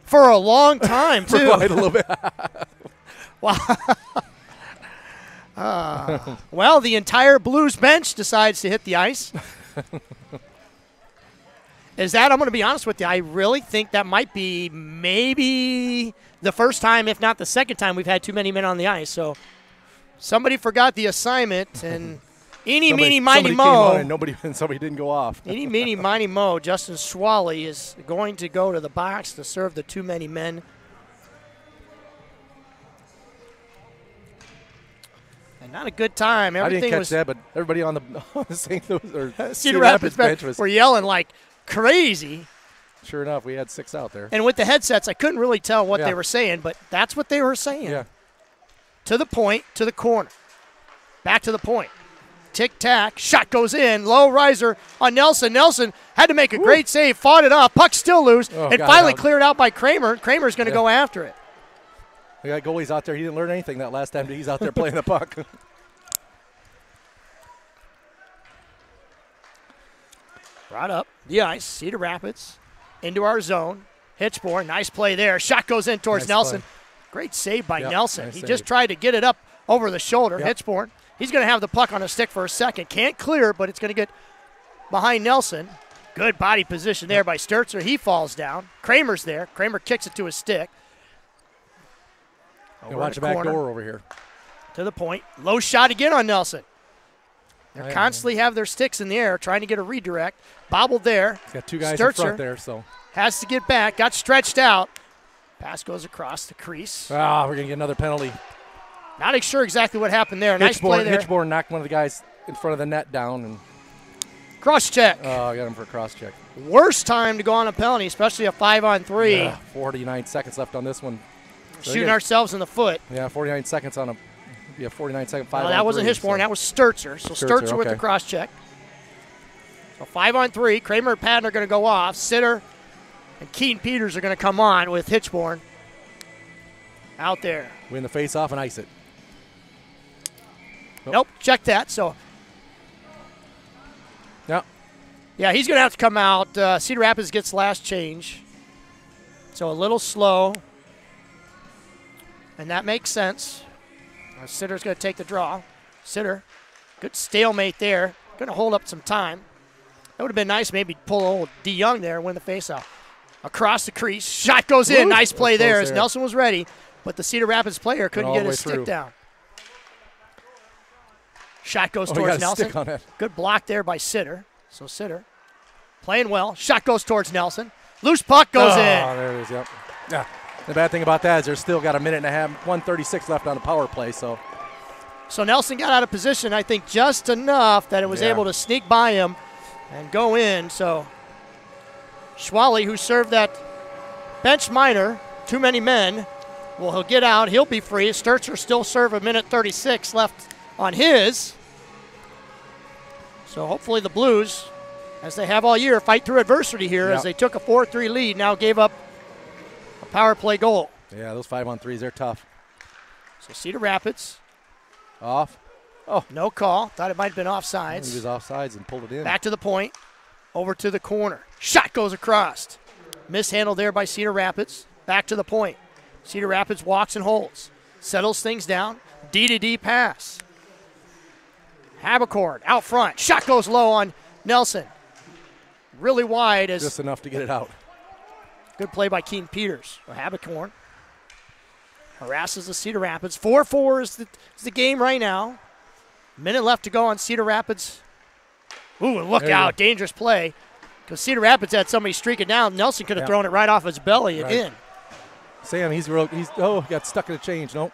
For a long time, too. For quite a little bit. Well, the entire Blues bench decides to hit the ice. I'm going to be honest with you, I really think that might be maybe the first time, if not the second time, we've had too many men on the ice. So somebody forgot the assignment, and eeny, meeny, miny, mo. And somebody didn't go off. Eeny, meeny, miny, mo. Justin Schwally is going to go to the box to serve the too many men. And not a good time. Everything I didn't catch that, but everybody on the St. Louis or Cedar Rapids bench were yelling like crazy. Sure enough, we had 6 out there. And with the headsets, I couldn't really tell what they were saying, but that's what they were saying. Yeah. To the point, to the corner. Back to the point. Tic-tac. Shot goes in. Low riser on Nelson. Nelson had to make a great save. Fought it up. Puck still loose. And finally cleared out by Kramer. Kramer's going to go after it. We got goalies out there. He didn't learn anything that last time he's out there playing the puck. Brought up the ice. Cedar Rapids into our zone. Hitchborn. Nice play there. Shot goes in towards Nelson. Great save by Nelson. Nice he save. just tried to get it up over the shoulder. Hitchborn. He's going to have the puck on a stick for a second. Can't clear, but it's going to get behind Nelson. Good body position there by Sturzer. He falls down. Kramer's there. Kramer kicks it to his stick. Watch the back door over here. To the point. Low shot again on Nelson. They constantly have their sticks in the air trying to get a redirect. Bobbled there. He's got 2 guys in front there, so. Has to get back. Got stretched out. Pass goes across the crease. We're going to get another penalty. Not sure exactly what happened there. Nice play there. Hitchborn knocked one of the guys in front of the net down. And Cross check. Oh, I got him for a cross check. Worst time to go on a penalty, especially a 5-on-3. 49 seconds left on this one. So Shooting ourselves in the foot. Yeah, 49 seconds on a 49-second 5-on-3. No, that wasn't Hitchborn. That was Sturzer. So Sturzer with the cross check. So 5-on-3. Kramer and Patton are going to go off. Sitter and Keaton Peters are going to come on with Hitchborn out there. Win the face-off and ice it. Nope, check that. So, yep. Yeah, he's going to have to come out. Cedar Rapids gets last change. So a little slow. And that makes sense. Sitter's going to take the draw. Sitter, good stalemate there. Going to hold up some time. That would have been nice, maybe pull old D. Young there and win the faceoff. Across the crease. Shot goes in. Nice play there as Nelson was ready. But the Cedar Rapids player couldn't get his stick down. Shot goes towards Nelson. Good block there by Sitter. So Sitter playing well. Shot goes towards Nelson. Loose puck goes in. There it is, yep. Yeah. The bad thing about that is there's still got a minute and a half, 1:36 left on the power play. So Nelson got out of position, I think, just enough that it was able to sneak by him and go in. So Schwally, who served that bench minor, too many men, well, he'll get out. He'll be free. Sturzer still serve a minute 36 left on his. So hopefully the Blues, as they have all year, fight through adversity here as they took a 4-3 lead, now gave up a power play goal. Yeah, those 5-on-3s, they're tough. So Cedar Rapids. Off. Oh. No call. Thought it might have been offsides. He was offsides and pulled it in. Back to the point. Over to the corner. Shot goes across. Mishandled there by Cedar Rapids. Back to the point. Cedar Rapids walks and holds. Settles things down. D-to-D pass. Habecourt out front. Shot goes low on Nelson. Really wide. Just enough to get it out. Good play by Keaton Peters. Habecourt harasses the Cedar Rapids. 4-4 is the game right now. Minute left to go on Cedar Rapids. Ooh, look out. Dangerous play. Because Cedar Rapids had somebody streaking down. Nelson could have thrown it right off his belly and in. Sam, he's got stuck in a change. Nope.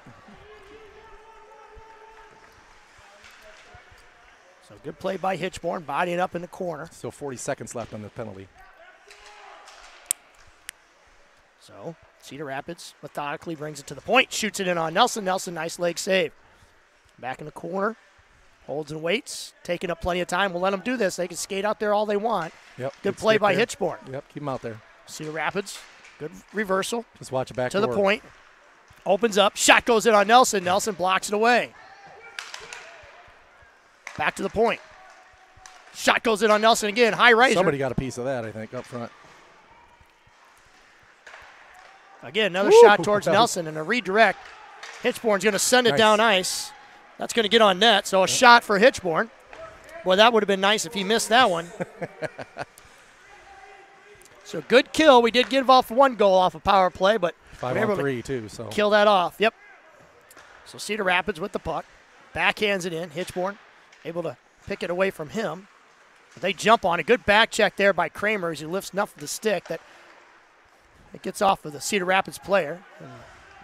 So good play by Hitchborn, bodying up in the corner. Still 40 seconds left on the penalty. So Cedar Rapids methodically brings it to the point, shoots it in on Nelson. Nelson, nice leg save. Back in the corner, holds and waits, taking up plenty of time. We'll let them do this. They can skate out there all they want. Yep. Good play by Hitchborn. Yep, keep them out there. Cedar Rapids, good reversal. Just watch it back to the point. Opens up, shot goes in on Nelson. Nelson blocks it away. Back to the point. Shot goes in on Nelson again. High riser. Somebody got a piece of that, I think, up front. Again, another shot towards Nelson and a redirect. Hitchborn's going to send it down ice. That's going to get on net. So a shot for Hitchborn. Boy, that would have been nice if he missed that one. So good kill. We did give off one goal off a power play, but 5-on-3 too. So kill that off. Yep. So Cedar Rapids with the puck. Backhands it in. Hitchborn able to pick it away from him. They jump on a good back check there by Kramer as he lifts enough of the stick that it gets off of the Cedar Rapids player.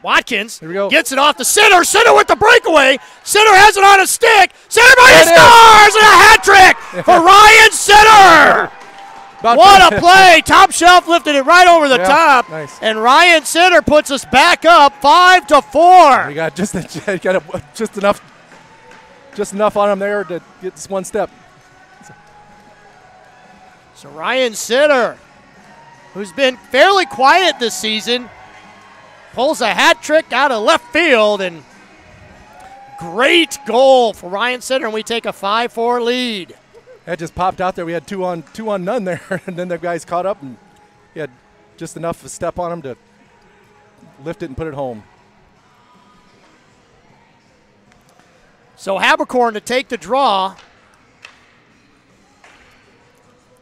Watkins gets it off the Cedar. Cedar with the breakaway. Cedar has it on a stick. Cedar scores and a hat trick for Ryan Cedar. What a play. Top shelf lifted it right over the top. Nice. And Ryan Cedar puts us back up 5-4. We got just enough on him there to get this one step. So Ryan Cedar, who's been fairly quiet this season, pulls a hat trick out of left field, and great goal for Ryan Cedar, and we take a 5-4 lead. That just popped out there. We had two on none there, and then the guys caught up, and he had just enough of a step on him to lift it and put it home. So Habercorn to take the draw.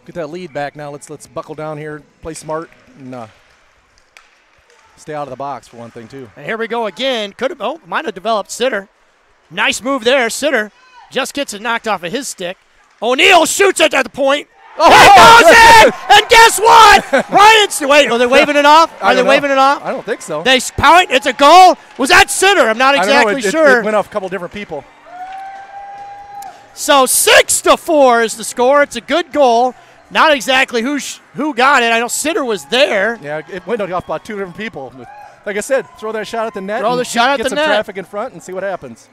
Get that lead back now. Let's buckle down here, play smart, and stay out of the box for one thing too. And here we go again. Might have developed Cedar. Nice move there. Cedar just gets it knocked off of his stick. O'Neal shoots it at the point. Oh, it goes in! And guess what? Wait, are they waving it off? Are they waving it off? I don't think so. They point. It's a goal. Was that Cedar? I'm not exactly sure. It went off a couple different people. So 6-4 is the score. It's a good goal. Not exactly who got it. I know Cedar was there. Yeah, it went off about 2 different people. Like I said, throw that shot at the net. Throw the shot at the net. Get some traffic in front and see what happens.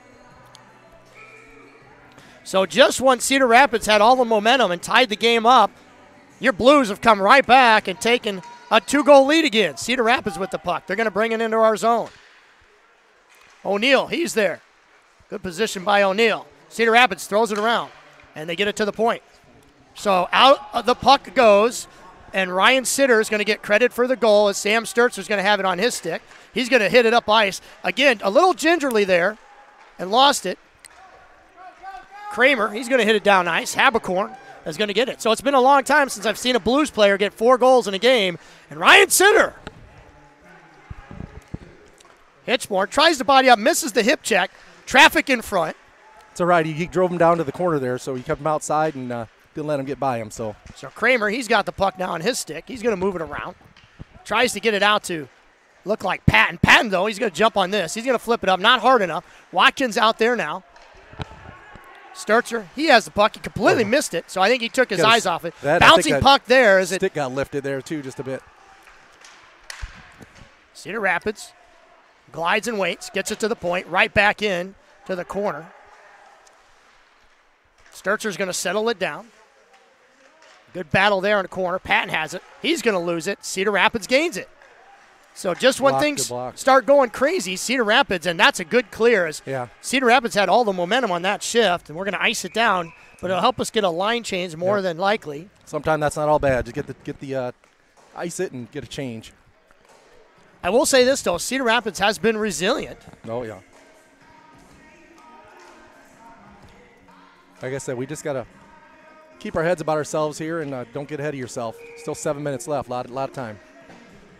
So just when Cedar Rapids had all the momentum and tied the game up, your Blues have come right back and taken a 2-goal lead again. Cedar Rapids with the puck. They're going to bring it into our zone. O'Neill, he's there. Good position by O'Neill. Cedar Rapids throws it around, and they get it to the point. So out of the puck goes, and Ryan Cedar is going to get credit for the goal as Sam Sturzer is going to have it on his stick. He's going to hit it up ice. Again, a little gingerly there and lost it. Kramer, he's going to hit it down ice. Haberkorn is going to get it. So it's been a long time since I've seen a Blues player get 4 goals in a game. And Ryan Cedar, Hitchmore, tries to body up, misses the hip check. Traffic in front. It's all right. He drove him down to the corner there, so he kept him outside and didn't let him get by him. So Kramer, he's got the puck now on his stick. He's going to move it around. Tries to get it out to look like Patton. Patton, though, he's going to jump on this. He's going to flip it up. Not hard enough. Watkins out there now. Sturzer, he has the puck. He completely missed it, so I think he took his eyes off it. Bouncing puck there. As stick got lifted there, too, just a bit. Cedar Rapids glides and waits, gets it to the point, right back in to the corner. Sturzer's going to settle it down. Good battle there in the corner. Patton has it. He's going to lose it. Cedar Rapids gains it. So just when things start going crazy, Cedar Rapids, and that's a good clear. As Cedar Rapids had all the momentum on that shift, and we're going to ice it down, but it'll help us get a line change more than likely. Sometimes that's not all bad. Just get the ice it and get a change. I will say this, though. Cedar Rapids has been resilient. Oh, yeah. Like I said, we just got to keep our heads about ourselves here and don't get ahead of yourself. Still 7 minutes left, a lot of time.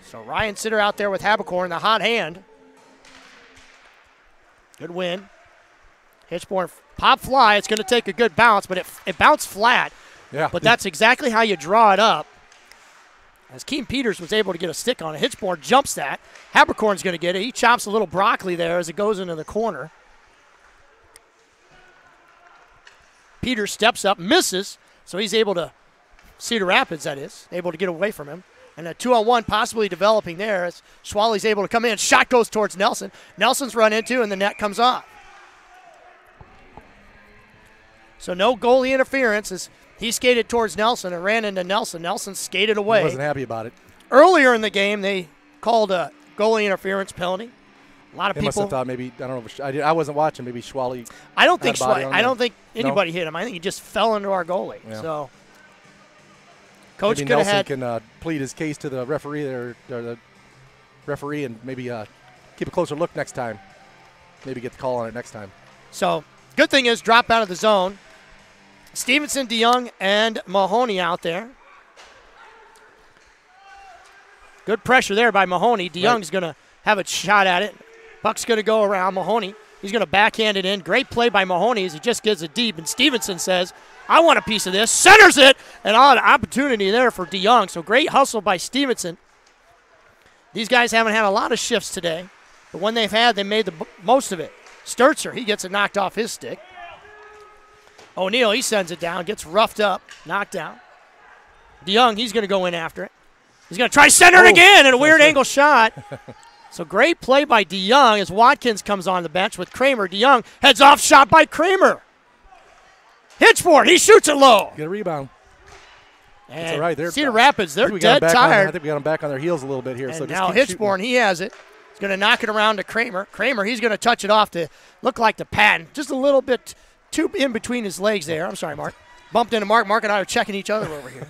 So Ryan Cedar out there with Haberkorn, the hot hand. Good win. Hitchborn pop fly. It's going to take a good bounce, but it bounced flat. Yeah. But that's exactly how you draw it up. As Keem Peters was able to get a stick on it. Hitchborn jumps that. Haberkorn's going to get it. He chops a little broccoli there as it goes into the corner. Peters steps up, misses, so he's able to, Cedar Rapids that is, able to get away from him. And a 2-on-1 possibly developing there as Schwally's able to come in. Shot goes towards Nelson. Nelson's run into, and the net comes off. So no goalie interference as he skated towards Nelson and ran into Nelson. Nelson skated away. He wasn't happy about it. Earlier in the game, they called a goalie interference penalty. A lot of people must have thought maybe, I don't know, I wasn't watching, maybe Schwally. I don't think anybody hit him. I think he just fell into our goalie. Yeah. So Coach maybe Nelson can plead his case to the referee there, or the referee, and maybe keep a closer look next time. Maybe get the call on it next time. So good thing is drop out of the zone. Stevenson, DeYoung, and Mahoney out there. Good pressure there by Mahoney. DeYoung's going to have a shot at it. Puck's going to go around Mahoney. He's going to backhand it in. Great play by Mahoney as he just gives it deep. And Stevenson says, I want a piece of this. Centers it. And an opportunity there for DeYoung. So great hustle by Stevenson. These guys haven't had a lot of shifts today. But when they've had, they made the most of it. Sturzer, he gets it knocked off his stick. O'Neill, he sends it down. Gets roughed up. Knocked down. DeYoung, he's going to go in after it. He's going to try center it again. And a weird angle shot. So great play by DeYoung as Watkins comes on the bench with Kramer. DeYoung heads off, shot by Kramer. Hitchborn, he shoots it low. Get a rebound. And it's all right. Cedar Rapids, they're dead tired. I think we got them back on their heels a little bit here. And so now Hitchborn, he has it. He's going to knock it around to Kramer. Kramer, he's going to touch it off to look like the Patton. Just a little bit too in between his legs there. I'm sorry, Mark. Bumped into Mark. Mark and I are checking each other over here.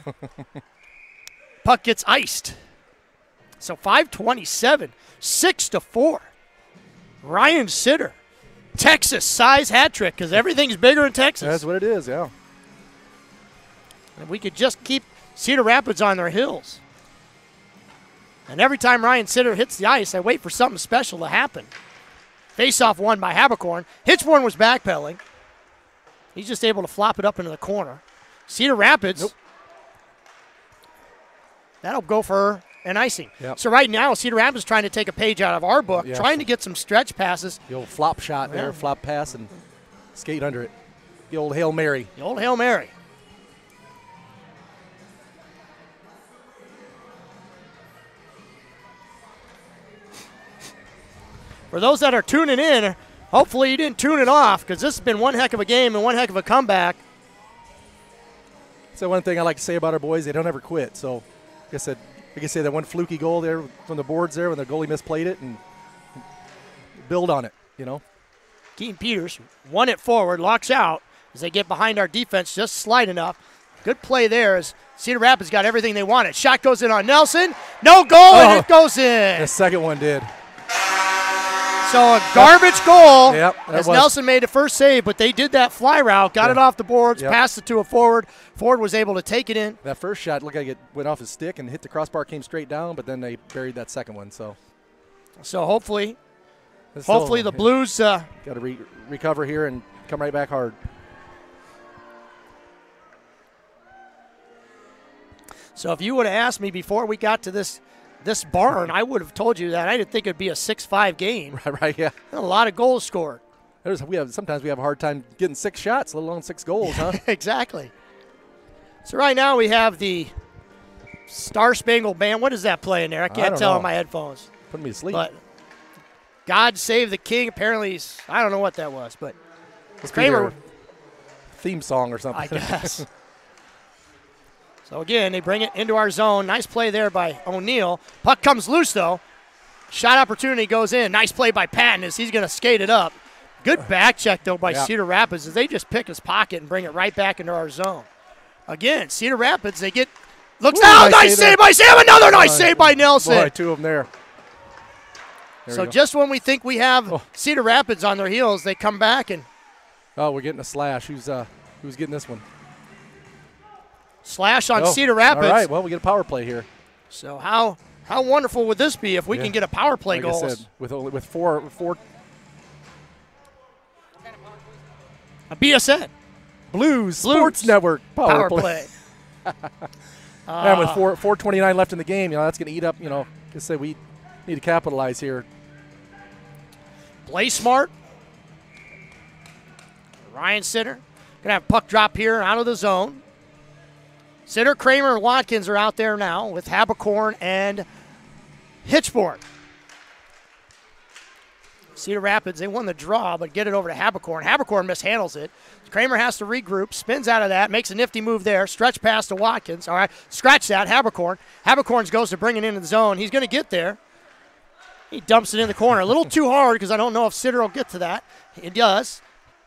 Puck gets iced. So 5:27. 6-4. Ryan Cedar, Texas size hat trick because everything's bigger in Texas. That's what it is, yeah. And we could just keep Cedar Rapids on their heels. And every time Ryan Cedar hits the ice, I wait for something special to happen. Face-off won by Haberkorn. Hitchborn was backpedaling. He's just able to flop it up into the corner. Cedar Rapids. That'll go for and icing. Yep. So right now, Cedar Rapids is trying to take a page out of our book, trying to get some stretch passes. The old flop shot there, flop pass, and skate under it. The old Hail Mary. The old Hail Mary. For those that are tuning in, hopefully you didn't tune it off because this has been one heck of a game and one heck of a comeback. So one thing I like to say about our boys, they don't ever quit. So like I said, that one fluky goal there from the boards there when the goalie misplayed it and build on it, you know. Keaton Peters won it forward, locks out as they get behind our defense just slight enough. Good play there as Cedar Rapids got everything they wanted. Shot goes in on Nelson. No goal, and it goes in. The second one did. So a garbage goal as Nelson made the first save, but they did that fly route, got it off the boards, passed it to a forward. Forward was able to take it in. That first shot looked like it went off his stick and hit the crossbar, came straight down, but then they buried that second one. So hopefully the Blues got to recover here and come right back hard. So if you would have asked me before we got to this barn, I would have told you that I didn't think it would be a 6-5 game. Right, yeah. A lot of goals scored. Sometimes we have a hard time getting 6 shots, let alone 6 goals, huh? Exactly. So right now we have the Star Spangled Band. What is that playing there? I can't tell on my headphones. Putting me to sleep. But God Save the King. Apparently, I don't know what that was, but Kramer theme song or something. I guess. So again, they bring it into our zone. Nice play there by O'Neill. Puck comes loose though. Shot opportunity goes in. Nice play by Patton as he's going to skate it up. Good back check though by Cedar Rapids as they just pick his pocket and bring it right back into our zone. Again, Cedar Rapids, they get nice save by Sam. Another nice save by Nelson. Boy, 2 of them there. So just when we think we have Cedar Rapids on their heels, they come back and we're getting a slash. Who's getting this one? Slash on Cedar Rapids. All right, well, we get a power play here. So how wonderful would this be if we can get a power play goal? Like I said, with four. A BSN. Blues Sports Network power play. And with 4:29 left in the game, that's going to eat up. Like I said, we need to capitalize here. Play smart. Ryan Cedar gonna have puck drop here out of the zone. Cedar, Kramer, and Watkins are out there now with Habercorn and Hitchborn. Cedar Rapids, they won the draw, but get it over to Habercorn. Habercorn mishandles it. Kramer has to regroup, spins out of that, makes a nifty move there, stretch pass to Watkins. All right, scratch that, Habercorn. Habercorn goes to bring it into the zone. He's going to get there. He dumps it in the corner. A little too hard because I don't know if Cedar will get to that. He does.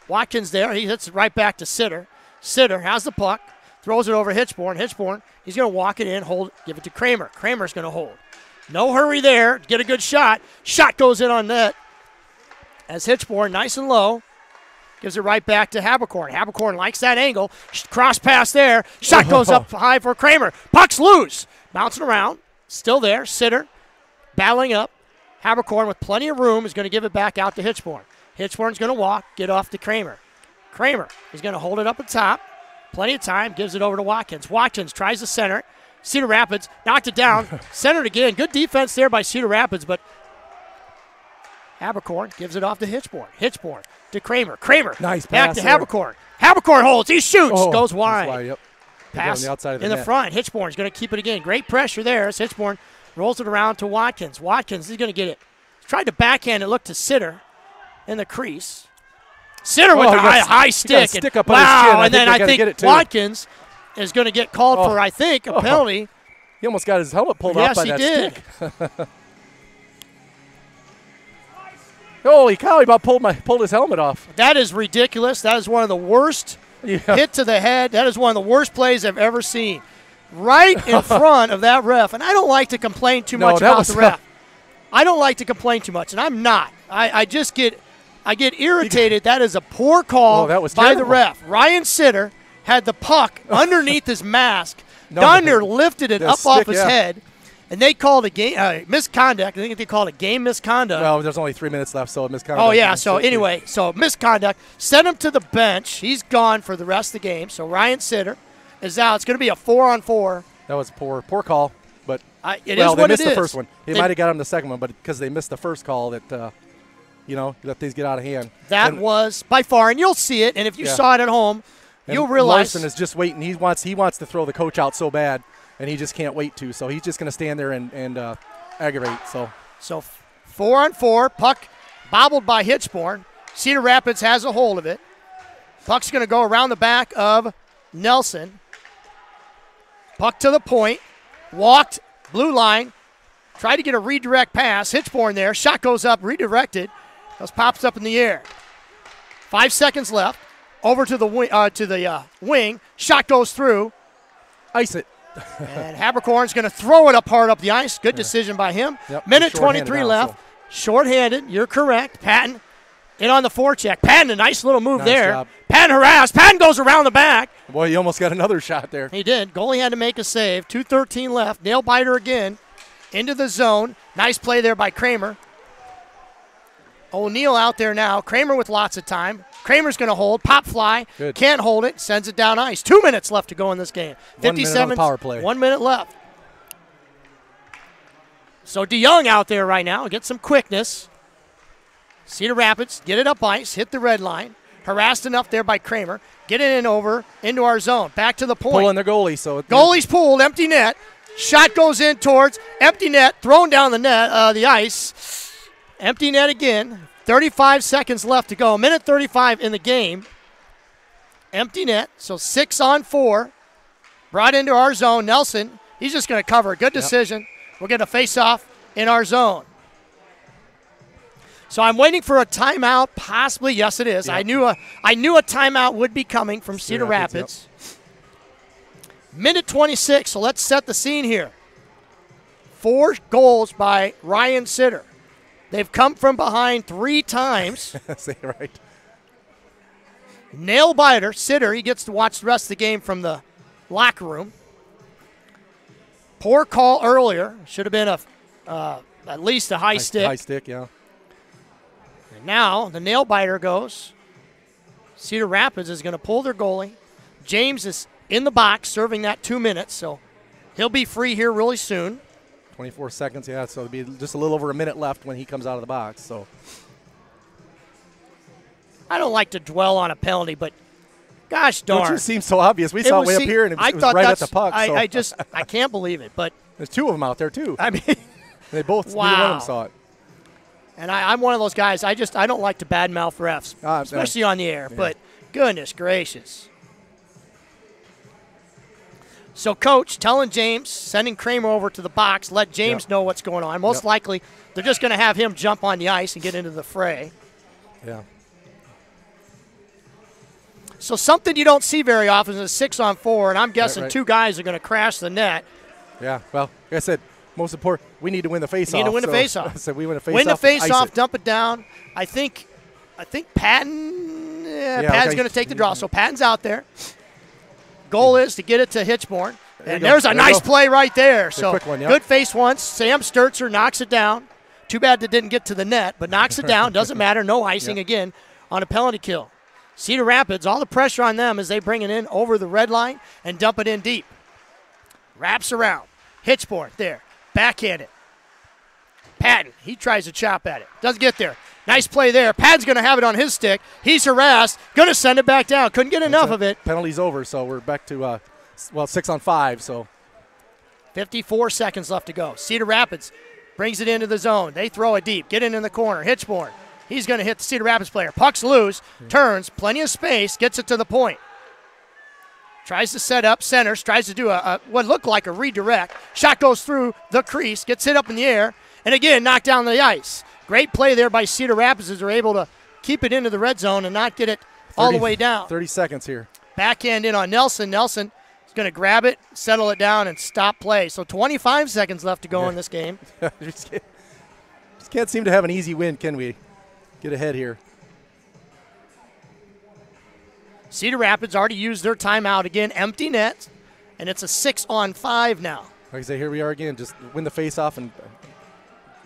Watkins there. He hits it right back to Cedar. Cedar has the puck. Throws it over Hitchborn. Hitchborn, he's going to walk it in, hold, give it to Kramer. Kramer's going to hold. No hurry there. Get a good shot. Shot goes in on net. As Hitchborn, nice and low, gives it right back to Habercorn. Habercorn likes that angle. Cross pass there. Shot goes up high for Kramer. Puck's loose. Bouncing around. Still there. Cedar battling up. Habercorn with plenty of room is going to give it back out to Hitchborn. Hitchborn's going to walk, get off to Kramer. Kramer is going to hold it up at top. Plenty of time, gives it over to Watkins. Watkins tries to center. Cedar Rapids knocked it down. Centered again. Good defense there by Cedar Rapids, but Habercorn gives it off to Hitchborn. Hitchborn to Kramer. Kramer nice back pass to there. Habercorn. Habercorn holds. He shoots. Goes wide. Yep. Pass on the outside of the in net. the front. Hitchborn's going to keep it again. Great pressure there as Hitchborn rolls it around to Watkins. Watkins is going to get it. Tried to backhand it. Look to Cedar in the crease. Cedar with the high stick. Stick up on his chin. And then I think Watkins is going to get called for, I think, a penalty. He almost got his helmet pulled off by that stick. Holy cow, he about pulled his helmet off. That is ridiculous. That is one of the worst hit to the head. That is one of the worst plays I've ever seen. Right in front of that ref. And I don't like to complain too much about the ref. I don't like to complain too much, and I'm not. I just get irritated. That is a poor call by the ref. Ryan Cedar had the puck underneath his mask. Dunner lifted it up off his head, and they called a game misconduct. I think they called it game misconduct. Well, there's only 3 minutes left, so misconduct. Oh, yeah. So anyway, misconduct. Sent him to the bench. He's gone for the rest of the game. So Ryan Cedar is out. It's going to be a 4-on-4. That was poor call, but it is what it is. They missed the first one. They might have got him the second one, but because they missed the first call, that let things get out of hand. That was by far, and you'll see it, and if you saw it at home, you'll realize. Larson is just waiting. He wants to throw the coach out so bad, and he just can't wait to. So he's just going to stand there and aggravate. So 4-on-4, puck bobbled by Hitchborn. Cedar Rapids has a hold of it. Puck's going to go around the back of Nelson. Puck to the point, walked, blue line, tried to get a redirect pass. Hitchborn there, shot goes up, redirected. Those pops up in the air. 5 seconds left. Over to the wing. Shot goes through. Ice it. And Habercorn's going to throw it up hard up the ice. Good decision by him. Yep. Minute 23 left. So. Short-handed. You're correct. Patton in on the forecheck. Patton, a nice little move there. Job. Patton harassed. Patton goes around the back. Boy, he almost got another shot there. He did. Goalie had to make a save. 2:13 left. Nail biter again. Into the zone. Nice play there by Kramer. O'Neal out there now. Kramer with lots of time. Kramer's going to hold. Pop fly. Good. Can't hold it. Sends it down ice. 2 minutes left to go in this game. 57. 1 minute on the power play. 1 minute left. So DeYoung out there right now. Get some quickness. Cedar Rapids. Get it up ice. Hit the red line. Harassed enough there by Kramer. Get it in over into our zone. Back to the point. Pulling the goalie. So Goalie's pulled. Empty net. Shot goes in towards empty net. Thrown down the net. The ice. Empty net again. 35 seconds left to go. Minute 35 in the game. Empty net. So 6-on-4. Brought into our zone. Nelson. He's just going to cover. Good decision. Yep. We're going to face off in our zone. So I'm waiting for a timeout. Possibly, yes, it is. Yep. I knew a timeout would be coming from Cedar Rapids. Yep. Minute 26. So let's set the scene here. 4 goals by Ryan Cedar. They've come from behind 3 times. Say right. Nail biter, Cedar. He gets to watch the rest of the game from the locker room. Poor call earlier. Should have been at least a high stick. High stick, yeah. And now the nail biter goes. Cedar Rapids is going to pull their goalie. James is in the box serving that 2 minutes, so he'll be free here really soon. 24 seconds, yeah, so it'll be just a little over a minute left when he comes out of the box. So I don't like to dwell on a penalty, but gosh darn. It just seems so obvious. We saw it way up here, and it was right at the puck. I can't believe it. But there's 2 of them out there, too. I mean, they both, wow. neither one of them saw it. And I'm one of those guys, I don't like to badmouth refs, especially on the air. Yeah. But goodness gracious. So, Coach telling James, sending Kramer over to the box, let James know what's going on. Most likely, they're just going to have him jump on the ice and get into the fray. Yeah. So, something you don't see very often is a 6-on-4, and I'm guessing 2 guys are going to crash the net. Yeah, well, like I said, most important, we need to win the face-off. We need to win the face-off. So we win the face-off. Win the face-off, dump it down. I think Patton, Patton's going to take the draw. So, Patton's out there. Goal is to get it to Hitchborn. And there's a nice play right there. So quick one, good face once. Sam Sturzer knocks it down. Too bad it didn't get to the net, but knocks it down. Doesn't matter. No icing again on a penalty kill. Cedar Rapids, all the pressure on them as they bring it in over the red line and dump it in deep. Wraps around. Hitchborn there. Backhanded. Patton, he tries to chop at it. Doesn't get there. Nice play there. Patton's going to have it on his stick. He's harassed. Going to send it back down. Couldn't get enough of it. Penalty's over, so we're back to, 6-on-5. So 54 seconds left to go. Cedar Rapids brings it into the zone. They throw it deep. Get in the corner. Hitchborn. He's going to hit the Cedar Rapids player. Puck's loose. Turns. Plenty of space. Gets it to the point. Tries to set up. Centers. Tries to do what looked like a redirect. Shot goes through the crease. Gets hit up in the air. And again, knocked down the ice. Great play there by Cedar Rapids as they're able to keep it into the red zone and not get it all the way down. 30 seconds here. Backhand in on Nelson. Nelson is going to grab it, settle it down, and stop play. So 25 seconds left to go in this game. Just can't seem to have an easy win, can we? Get ahead here. Cedar Rapids already used their timeout again. Empty net, and it's a 6-on-5 now. Like I say, here we are again. Just win the face-off and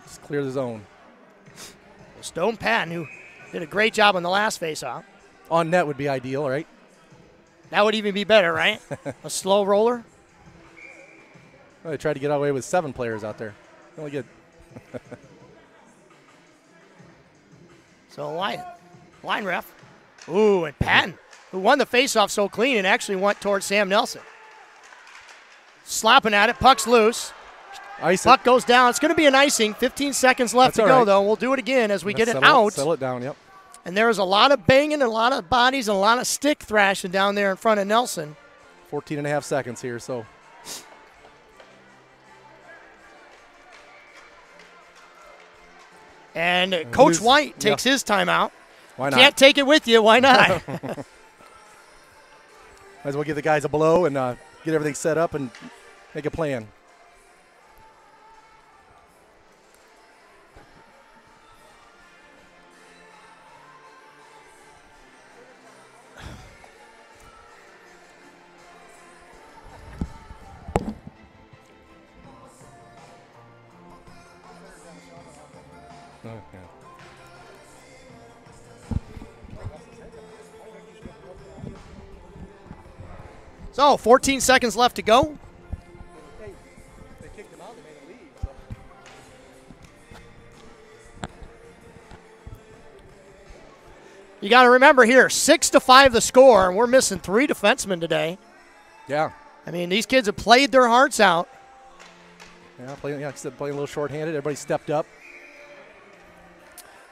just clear the zone. Stone Patton, who did a great job on the last face-off. On net would be ideal, right? That would even be better, right? A slow roller. Well, they tried to get away with 7 players out there. Only good. So line ref. Ooh, and Patton, who won the faceoff so clean and actually went towards Sam Nelson. Slapping at it, puck's loose. Puck goes down. It's going to be an icing. 15 seconds left to go, though. We'll do it again as we get it out. Settle it down, yep. And there was a lot of banging and a lot of bodies and a lot of stick thrashing down there in front of Nelson. 14 and a half seconds here, so. And Coach White takes his timeout. Why not? Can't take it with you. Why not? Might as well give the guys a blow and get everything set up and make a plan. So, 14 seconds left to go. They kicked him out. They made him leave. So. You got to remember here, 6-5 the score, and we're missing 3 defensemen today. Yeah. I mean, these kids have played their hearts out. Yeah, playing a little shorthanded. Everybody stepped up.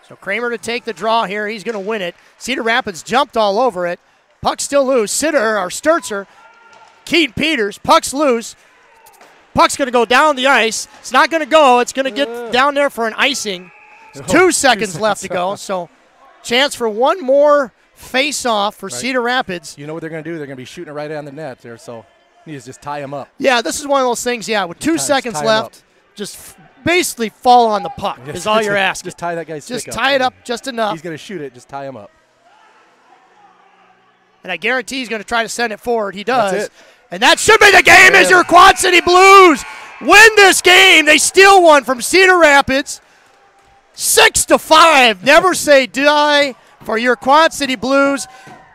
So Kramer to take the draw here. He's going to win it. Cedar Rapids jumped all over it. Puck still loose. Sturzer, Keaton Peters, puck's loose. Puck's going to go down the ice. It's not going to go. It's going to get down there for an icing. 2 seconds left to go. So chance for one more face-off for Cedar Rapids. You know what they're going to do? They're going to be shooting it right on the net there, so you need to just tie them up. Yeah, this is one of those things, with 2 seconds left, just basically fall on the puck is all you're asking. Just tie that guy's stick up. Just tie it up just enough. He's going to shoot it. Just tie him up. And I guarantee he's going to try to send it forward. He does. That's it. And that should be the game as your Quad City Blues win this game. They steal one from Cedar Rapids. 6-5. Never say die for your Quad City Blues.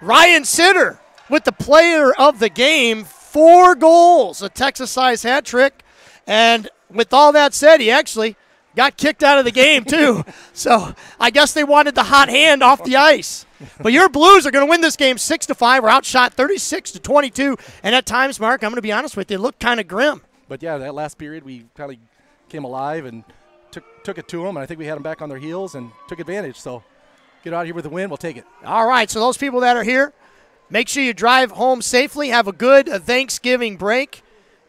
Ryan Cedar with the player of the game. 4 goals, a Texas-sized hat trick. And with all that said, he actually got kicked out of the game too. So I guess they wanted the hot hand off the ice. But your Blues are going to win this game 6-5. We're outshot 36-22. And at times, Mark, I'm going to be honest with you, it looked kind of grim. But, yeah, that last period we kind of came alive and took it to them. And I think we had them back on their heels and took advantage. So get out of here with a win. We'll take it. All right, so those people that are here, make sure you drive home safely. Have a good Thanksgiving break.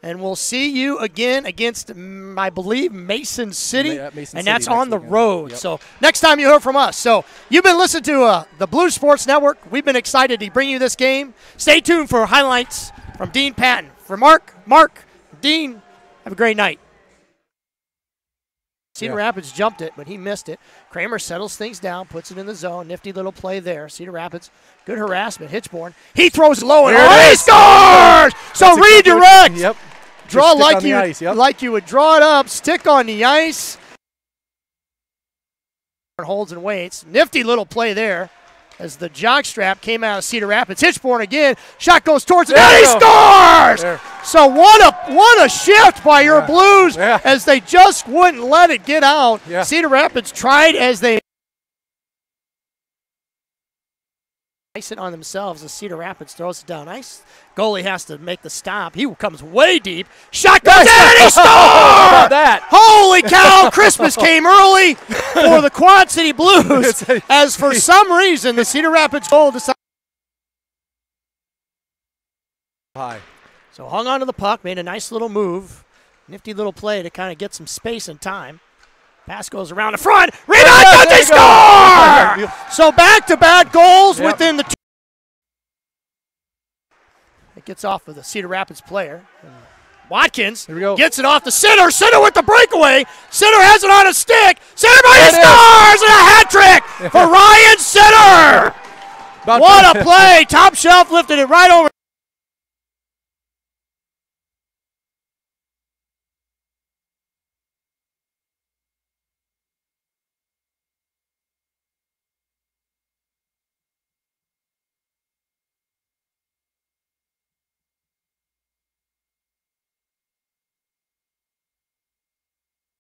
And we'll see you again against, I believe, Mason City. And that's on the road. Yep. So next time you hear from us. So you've been listening to the Blue Sports Network. We've been excited to bring you this game. Stay tuned for highlights from Dean Patton. For Mark, Dean, have a great night. Cedar Rapids jumped it, but he missed it. Kramer settles things down, puts it in the zone. Nifty little play there. Cedar Rapids, good harassment. Hitchborn, he throws low and he scores! So redirect. Yep. Draw like you would draw it up. Stick on the ice. Holds and waits. Nifty little play there as the jockstrap came out of Cedar Rapids. Hitchborn again. Shot goes towards it. And he scores! There. So what a shift by your Blues as they just wouldn't let it get out. Yeah. Cedar Rapids tried as they ice it on themselves as Cedar Rapids throws it down ice. Goalie has to make the stop. He comes way deep. Shot goes in and he scored! Holy cow, Christmas came early for the Quad City Blues as for some reason the Cedar Rapids goal decided. High. So hung on to the puck, made a nice little move. Nifty little play to kind of get some space and time. Pass goes around the front. Rebound, they score! So back-to-back goals within the two. It gets off of the Cedar Rapids player. Watkins gets it off the Cedar. Cedar with the breakaway. Cedar has it on a stick. Cedar scores and a hat trick for Ryan Cedar. What a play. Top shelf lifted it right over.